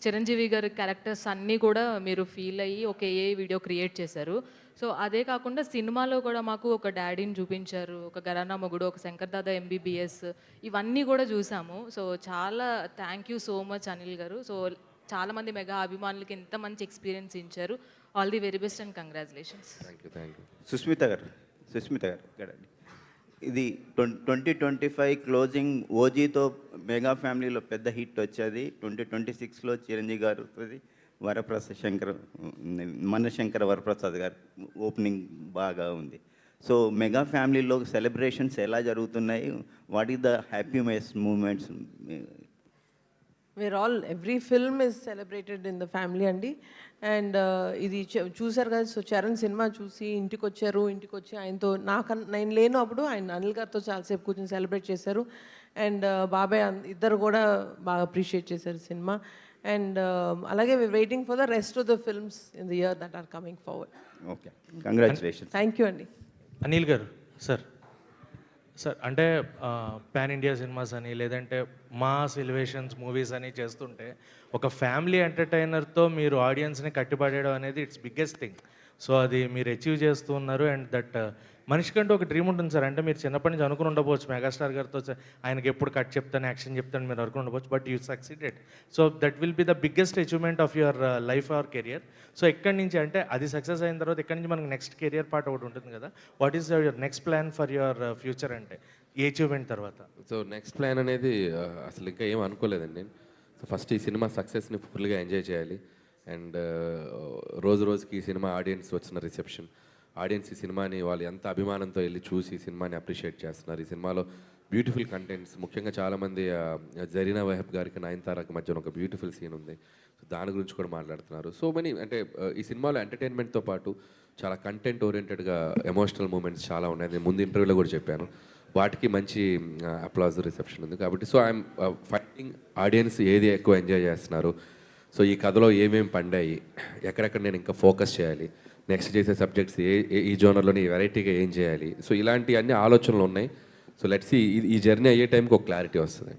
Speaker 8: చిరంజీవి గారి క్యారెక్టర్స్ అన్నీ కూడా మీరు ఫీల్ అయ్యి ఒక ఏఏ వీడియో క్రియేట్ చేశారు. సో అదే కాకుండా సినిమాలో కూడా మాకు ఒక డాడీని చూపించారు, ఒక గరానా మొగుడు, ఒక శంకర్ దాదా ఎంబీబీఎస్, ఇవన్నీ కూడా చూసాము. సో చాలా thank you so much Anil గారు. సో చాలామంది మెగా అభిమానులకి ఎంత మంచి ఎక్స్పీరియన్స్ ఇచ్చారు. All the very best and congratulations.
Speaker 2: Thank you.
Speaker 16: Sushmita గారు ఇక్కడండి. ఇది 2025 క్లోజింగ్ ఓజీతో మెగా ఫ్యామిలీలో పెద్ద హిట్ వచ్చేది. 2026లో చిరంజీవి గారు మనశంకర వరప్రసాద్ గారు ఓపెనింగ్ బాగా ఉంది. సో మెగా ఫ్యామిలీలో సెలబ్రేషన్స్ ఎలా జరుగుతున్నాయి, what is the happiest moments?
Speaker 5: Every film is celebrated in the family అండి. అండ్ ఇది చూసారు కదా, సో చరణ్ సినిమా చూసి ఇంటికి వచ్చి ఆయనతో నేను లేను అప్పుడు ఆయన అనిల్ గారితో చాలాసేపు కూర్చొని సెలబ్రేట్ చేశారు. అండ్ బాబాయ్ ఇద్దరు కూడా బాగా అప్రిషియేట్ చేశారు సినిమా. అండ్ అలాగే waiting for the rest of the films in the year that are coming forward.
Speaker 16: Okay, congratulation.
Speaker 5: Thank you అండి.
Speaker 17: అనిల్ గారు సార్ అంటే పాన్ ఇండియా సినిమాస్ అని లేదంటే మాస్ ఎలివేషన్స్ మూవీస్ అని చేస్తుంటే ఒక ఫ్యామిలీ ఎంటర్టైనర్తో మీరు ఆడియన్స్ని కట్టిపడేయడం అనేది ఇట్స్ బిగ్గెస్ట్ థింగ్. సో అది మీరు అచీవ్ చేస్తూ ఉన్నారు. అండ్ దట్ మనిషికంటే ఒక డ్రీమ్ ఉంటుంది సార్. అంటే మీరు చిన్నప్పటి నుంచి అనుకుని ఉండవచ్చు మెగాస్టార్ గారితో ఆయనకి ఎప్పుడు కట్ చెప్తాను, యాక్షన్ చెప్తాను మీరు అనుకుని ఉండవచ్చు, but you succeeded. So that will be the biggest achievement of your life or career. So ఎక్కడి నుంచి అంటే అది సక్సెస్ అయిన తర్వాత ఎక్కడి నుంచి మనకి నెక్స్ట్ కెరియర్ పార్ట్ ఒకటి ఉంటుంది కదా, what is your next plan for your future అంటే ఈ అచీవ్మెంట్ తర్వాత?
Speaker 2: సో నెక్స్ట్ ప్లాన్ అనేది అసలు ఇంకా ఏం అనుకోలేదండి నేను. సో ఫస్ట్ ఈ సినిమా సక్సెస్ని ఫుల్గా ఎంజాయ్ చేయాలి. అండ్ రోజుకి ఈ సినిమా ఆడియన్స్ వచ్చిన రిసెప్షన్, ఆడియన్స్ ఈ సినిమాని వాళ్ళు ఎంత అభిమానంతో వెళ్ళి చూసి ఈ సినిమాని అప్రిషియేట్ చేస్తున్నారు. ఈ సినిమాలో బ్యూటిఫుల్ కంటెంట్స్, ముఖ్యంగా చాలామంది జరీనా వహబ్ గారికి నయనతారకి మధ్యన ఒక బ్యూటిఫుల్ సీన్ ఉంది. సో దాని గురించి కూడా మాట్లాడుతున్నారు. సో మెనీ అంటే ఈ సినిమాలో ఎంటర్టైన్మెంట్తో పాటు చాలా కంటెంట్ ఓరియంటెడ్గా ఎమోషనల్ మూమెంట్స్ చాలా ఉన్నాయి. నేను ముందు ఇంటర్వ్యూలో కూడా చెప్పాను, వాటికి మంచి అప్లాజ్ రిసెప్షన్ ఉంది. కాబట్టి సో ఐఎమ్ ఫైటింగ్ ఆడియన్స్ ఏది ఎక్కువ ఎంజాయ్ చేస్తున్నారు, సో ఈ కథలో ఏమేమి పండాయి, ఎక్కడెక్కడ నేను ఇంకా ఫోకస్ చేయాలి, నెక్స్ట్ చేసే సబ్జెక్ట్స్ ఈ జోనర్లోని వెరైటీగా ఏం చేయాలి, సో ఇలాంటి అన్ని ఆలోచనలు ఉన్నాయి. సో లెట్స్ సీ ఈ జర్నీ అయ్యే టైంకి ఒక క్లారిటీ వస్తుంది.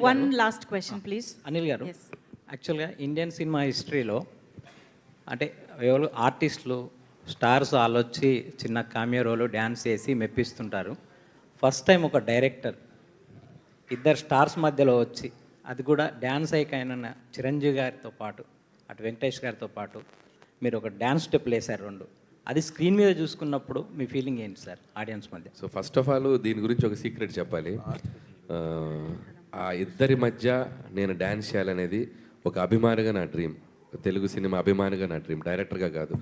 Speaker 18: One last question please.
Speaker 19: Anil గారు, యాక్చువల్గా ఇండియన్ సినిమా హిస్టరీలో అంటే ఎవరు ఆర్టిస్టులు స్టార్స్ వాళ్ళు వచ్చి చిన్న కామియో రోలు డ్యాన్స్ చేసి మెప్పిస్తుంటారు. ఫస్ట్ టైం ఒక డైరెక్టర్ ఇద్దరు స్టార్స్ మధ్యలో వచ్చి, అది కూడా డ్యాన్స్ అయిన చిరంజీవి గారితో పాటు అటు వెంకటేష్ గారితో పాటు మీరు ఒక డ్యాన్స్ స్టెప్లు వేశారు 2, అది స్క్రీన్ మీద చూసుకున్నప్పుడు మీ ఫీలింగ్ ఏంటి సార్ ఆడియన్స్ మధ్య?
Speaker 2: సో ఫస్ట్ ఆఫ్ ఆల్ దీని గురించి ఒక సీక్రెట్ చెప్పాలి. ఆ ఇద్దరి మధ్య నేను డ్యాన్స్ చేయాలనేది ఒక అభిమానిగా నా డ్రీమ్, తెలుగు సినిమా అభిమానిగా నా డ్రీమ్, డైరెక్టర్గా కాదు.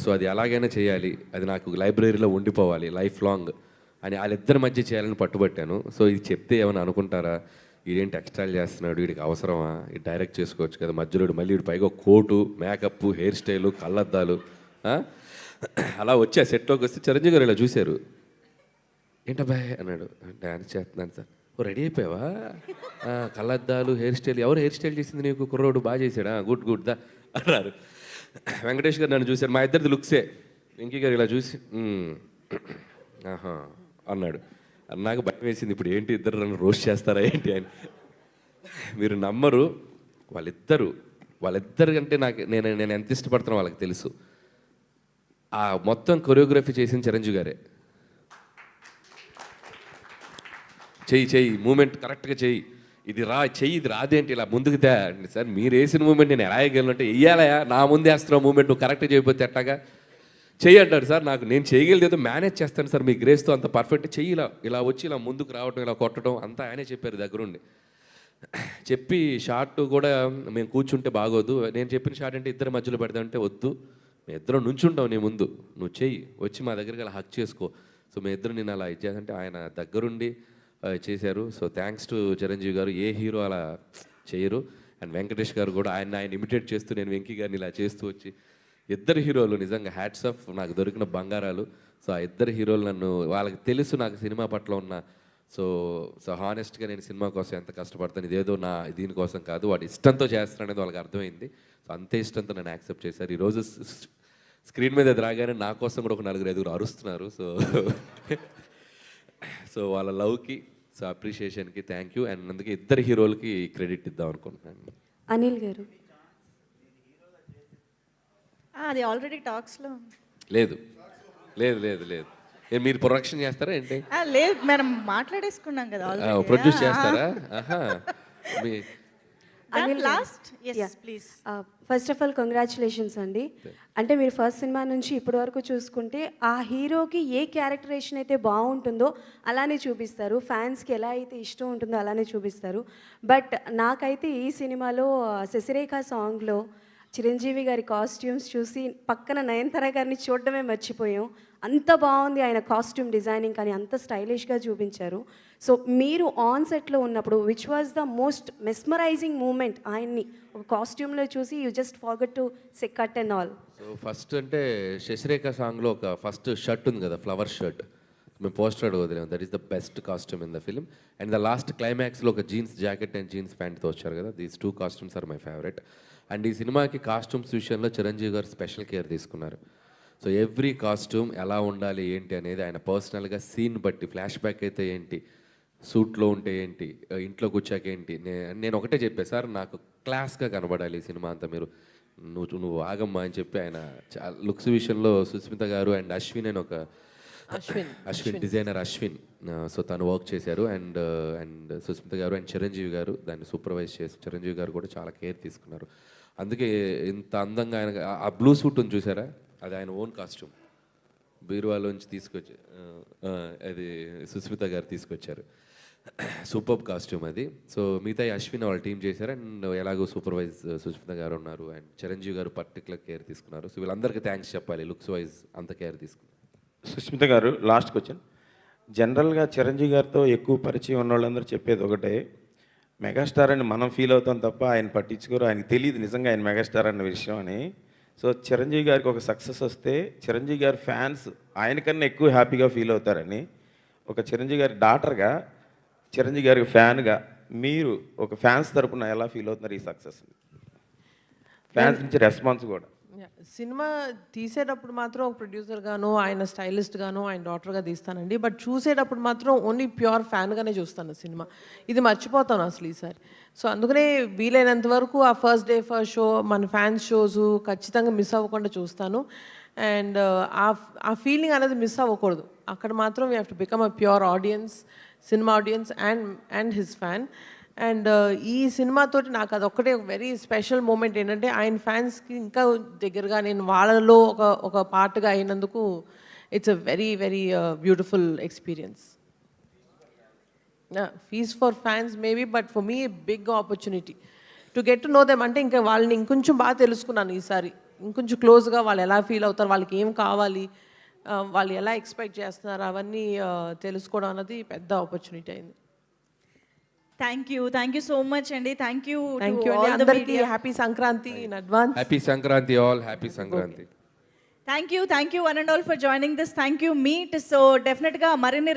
Speaker 2: సో అది ఎలాగైనా చేయాలి, అది నాకు లైబ్రరీలో ఉండిపోవాలి లైఫ్ లాంగ్ అని వాళ్ళిద్దరి మధ్య చేయాలని పట్టుబట్టాను. సో ఇది చెప్తే ఏమైనా అనుకుంటారా, వీడేంటి ఎక్స్ట్రాలు చేస్తున్నాడు, వీడికి అవసరమా, ఇది డైరెక్ట్ చేసుకోవచ్చు కదా, మధ్యలో మళ్ళీ వీడి పైగా కోటు, మేకప్, హెయిర్ స్టైలు, కళ్ళద్దాలు. అలా వచ్చి ఆ సెట్లోకి వస్తే చిరంజీవి గారు ఇలా చూశారు. ఏంటబ్బాయ్ అన్నాడు. డ్యాన్స్ చేస్తున్నాను సార్. ఓ రెడీ అయిపోయావా? కళ్ళద్దాలు, హెయిర్ స్టైల్. ఎవరు హెయిర్ స్టైల్ చేసింది నీకు? కుర్రోడు బాగా చేశాడా? గుడ్ గుడ్ దా అన్నారు. వెంకటేష్ గారు నన్ను చూశారు. మా ఇద్దరిది లుక్సే. వెంకీ గారు ఇలా చూసి ఆహా అన్నాడు. నాకు భయం వేసింది, ఇప్పుడు ఏంటి ఇద్దరు నన్ను రోస్ట్ చేస్తారా ఏంటి అని. మీరు నమ్మరు, వాళ్ళిద్దరు అంటే నేను ఎంత ఇష్టపడుతున్నా వాళ్ళకి తెలుసు. ఆ మొత్తం కొరియోగ్రఫీ చేసిన చిరంజీవి గారే. చెయ్యి మూమెంట్ కరెక్ట్గా చెయ్యి, ఇది రాదేంటి ఇలా ముందుకు తే అంటే, సార్ మీరు వేసిన మూమెంట్ నేను ఎలా వేయగలను వెయ్యాలయా, నా ముందు వేస్తున్నావు మూమెంట్, నువ్వు కరెక్ట్గా చేయకపోతే ఎట్టాగా చెయ్యి అంటాడు. సార్ నేను చేయగలిగేది ఏదో మేనేజ్ చేస్తాను సార్, మీ గ్రేస్తో అంత పర్ఫెక్ట్ చెయ్యి, ఇలా వచ్చి ఇలా ముందుకు రావటం, ఇలా కొట్టడం అంతా ఆయనే చెప్పారు దగ్గరుండి. చెప్పి షార్ట్ కూడా మేము కూర్చుంటే బాగోదు, నేను చెప్పిన షార్ట్ అంటే ఇద్దరి మధ్యలో పెడదామంటే వద్దు, మేము ఇద్దరం నుంచుంటాం నీ ముందు, నువ్వు చెయ్యి, వచ్చి మా దగ్గరికి అలా హక్ చేసుకో. సో మేము ఇద్దరు నేను అలా ఇచ్చేదంటే ఆయన దగ్గరుండి చేశారు. సో థ్యాంక్స్ టు చిరంజీవి గారు. ఏ హీరో అలా చేయరు. అండ్ వెంకటేష్ గారు కూడా ఆయన ఇమిటేట్ చేస్తూ నేను వెంకీ గారిని ఇలా చేస్తూ వచ్చి, ఇద్దరు హీరోలు నిజంగా హ్యాట్స్ ఆఫ్, నాకు దొరికిన బంగారాలు. సో ఆ ఇద్దరు హీరోలు నన్ను, వాళ్ళకి తెలుసు నాకు సినిమా పట్ల ఉన్న సో హానెస్ట్గా నేను సినిమా కోసం ఎంత కష్టపడతాను, ఇదేదో నా దీనికోసం కాదు, వాటి ఇష్టంతో చేస్తాను అనేది వాళ్ళకి అర్థమైంది. సో అంతే ఇష్టంతో నన్ను యాక్సెప్ట్ చేశారు. ఈరోజు స్క్రీన్ మీద అది రాగానే నా కోసం కూడా ఒక 4-5 అరుస్తున్నారు. సో వాళ్ళ లవ్కి, సో అప్రిషియేషన్కి థ్యాంక్ యూ. అండ్ అందుకే ఇద్దరు హీరోలకి క్రెడిట్ ఇద్దాం అనుకుంటున్నాను.
Speaker 8: అనిల్ గారు
Speaker 18: అది ఆల్రెడీ టాక్స్లో
Speaker 2: లేదు మీరు ప్రొడక్షన్ చేస్తారా ఏంటి?
Speaker 18: లేదు, మనం మాట్లాడేసుకున్నాం కదా
Speaker 2: ప్రొడ్యూస్ చేస్తారా?
Speaker 18: Last please.
Speaker 8: First of all congratulations అండి. అంటే మీరు ఫస్ట్ సినిమా నుంచి ఇప్పటి వరకు చూసుకుంటే ఆ హీరోకి ఏ క్యారెక్టరేషన్ అయితే బాగుంటుందో అలానే చూపిస్తారు, ఫ్యాన్స్కి ఎలా అయితే ఇష్టం ఉంటుందో అలానే చూపిస్తారు. బట్ నాకైతే ఈ సినిమాలో శశిరేఖ సాంగ్లో చిరంజీవి గారి కాస్ట్యూమ్స్ చూసి పక్కన నయనతార గారిని చూడడమే మర్చిపోయాం. అంత బాగుంది ఆయన కాస్ట్యూమ్ డిజైనింగ్, కానీ అంత స్టైలిష్గా చూపించారు. సో మీరు ఆన్ సెట్లో ఉన్నప్పుడు which was the most mesmerising moment? ఆయన్ని ఒక కాస్ట్యూమ్లో చూసి you just forget to say cut and all.
Speaker 2: So first అంటే శశిరేఖ సాంగ్లో ఒక ఫస్ట్ షర్ట్ ఉంది కదా, ఫ్లవర్ షర్ట్, మేము పోస్టర్ వదిలేము. That is the best costume in the film. And the last క్లైమాక్స్లో ఒక జీన్స్ జాకెట్ అండ్ జీన్స్ ప్యాంట్తో వచ్చారు కదా, these 2 costumes are my favourite. And ఈ సినిమాకి కాస్ట్యూమ్స్ విషయంలో చిరంజీవి గారు స్పెషల్ కేర్ తీసుకున్నారు. సో ఎవ్రీ కాస్ట్యూమ్ ఎలా ఉండాలి ఏంటి అనేది ఆయన పర్సనల్గా సీన్ బట్టి, ఫ్లాష్ బ్యాక్ అయితే ఏంటి, సూట్లో ఉంటే ఏంటి, ఇంట్లోకి వచ్చాక ఏంటి, నేను ఒకటే చెప్పాను సార్, నాకు క్లాస్గా కనబడాలి ఈ సినిమా అంతా, మీరు నువ్వు ఆగమ్మా అని చెప్పి ఆయన లుక్స్ విషయంలో సుస్మిత గారు అండ్ అశ్విన్ అని ఒక అశ్విన్ డిజైనర్ అశ్విన్, సో తను వర్క్ చేశారు. అండ్ సుస్మిత గారు అండ్ చిరంజీవి గారు దాన్ని సూపర్వైజ్ చేసి, చిరంజీవి గారు కూడా చాలా కేర్ తీసుకున్నారు. అందుకే ఇంత అందంగా ఆయన ఆ బ్లూ సూట్ ఉంది చూసారా, అది ఆయన ఓన్ కాస్ట్యూమ్, బీరువాలోంచి తీసుకొచ్చి అది సుస్మిత గారు తీసుకొచ్చారు. సూపర్ కాస్ట్యూమ్ అది. సో మిగతా అశ్విన్ వాళ్ళ టీం చేశారు. అండ్ ఎలాగో సూపర్వైజ్ సుస్మిత గారు ఉన్నారు అండ్ చిరంజీవి గారు పర్టికులర్ కేర్ తీసుకున్నారు. సో వీళ్ళందరికీ థ్యాంక్స్ చెప్పాలి, లుక్స్ వైజ్ అంత కేర్ తీసుకున్నారు.
Speaker 12: సుస్మిత గారు, లాస్ట్ క్వశ్చన్. జనరల్గా చిరంజీవి గారితో ఎక్కువ పరిచయం ఉన్న వాళ్ళందరూ చెప్పేది ఒకటే, మెగాస్టార్ అని మనం ఫీల్ అవుతాం తప్ప ఆయన పట్టించుకోరు, ఆయనకి తెలియదు నిజంగా ఆయన మెగాస్టార్ అన్న విషయం అని. సో చిరంజీవి గారికి ఒక సక్సెస్ వస్తే చిరంజీవి గారి ఫ్యాన్స్ ఆయనకన్నా ఎక్కువ హ్యాపీగా ఫీల్ అవుతారని, ఒక చిరంజీవి గారి డాటర్గా, చిరంజీవి గారికి ఫ్యాన్గా మీరు ఒక ఫ్యాన్స్ తరపున ఎలా ఫీల్ అవుతున్నారు ఈ సక్సెస్? ఫ్యాన్స్ నుంచి రెస్పాన్స్ కూడా.
Speaker 5: సినిమా తీసేటప్పుడు మాత్రం ఒక ప్రొడ్యూసర్ గాను, ఆయన స్టైలిస్ట్ గాను, ఆయన డాక్టర్గా తీస్తానండి. బట్ చూసేటప్పుడు మాత్రం ఓన్లీ ప్యూర్ ఫ్యాన్గానే చూస్తాను సినిమా. ఇది మర్చిపోతాను అసలు ఈసారి. సో అందుకనే వీలైనంత వరకు ఆ ఫస్ట్ డే ఫస్ట్ షో, మన ఫ్యాన్స్ షోస్ ఖచ్చితంగా మిస్ అవ్వకుండా చూస్తాను. అండ్ ఆ ఫీలింగ్ అనేది మిస్ అవ్వకూడదు. అక్కడ మాత్రం we have to become a pure audience, cinema audience and his fan. And ఈ సినిమాతోటి నాకు అదొక్కటే ఒక వెరీ స్పెషల్ మూమెంట్ ఏంటంటే, ఆయన ఫ్యాన్స్కి ఇంకా దగ్గరగా నేను వాళ్ళలో ఒక పార్ట్గా అయినందుకు it's a very very beautiful experience. Fees for fans maybe, but for me big opportunity to get to know them. అంటే ఇంకా వాళ్ళని ఇంకొంచెం బాగా తెలుసుకున్నాను ఈసారి, ఇంకొంచెం క్లోజ్గా వాళ్ళు ఎలా ఫీల్ అవుతారు, వాళ్ళకి ఏం కావాలి, వాళ్ళు ఎలా ఎక్స్పెక్ట్ చేస్తున్నారు, అవన్నీ తెలుసుకోవడం అన్నది పెద్ద ఆపర్చునిటీ అయింది.
Speaker 18: థ్యాంక్ యూ సో మచ్ అండి. థ్యాంక్ యూ
Speaker 5: థ్యాంక్ యూ అండి అందరికీ happy Sankranti in advance.
Speaker 2: Happy Sankranti all, happy Sankranti.
Speaker 18: Thank you one and all for joining this. Thank you meet. So డెఫినెట్గా మరిన్ని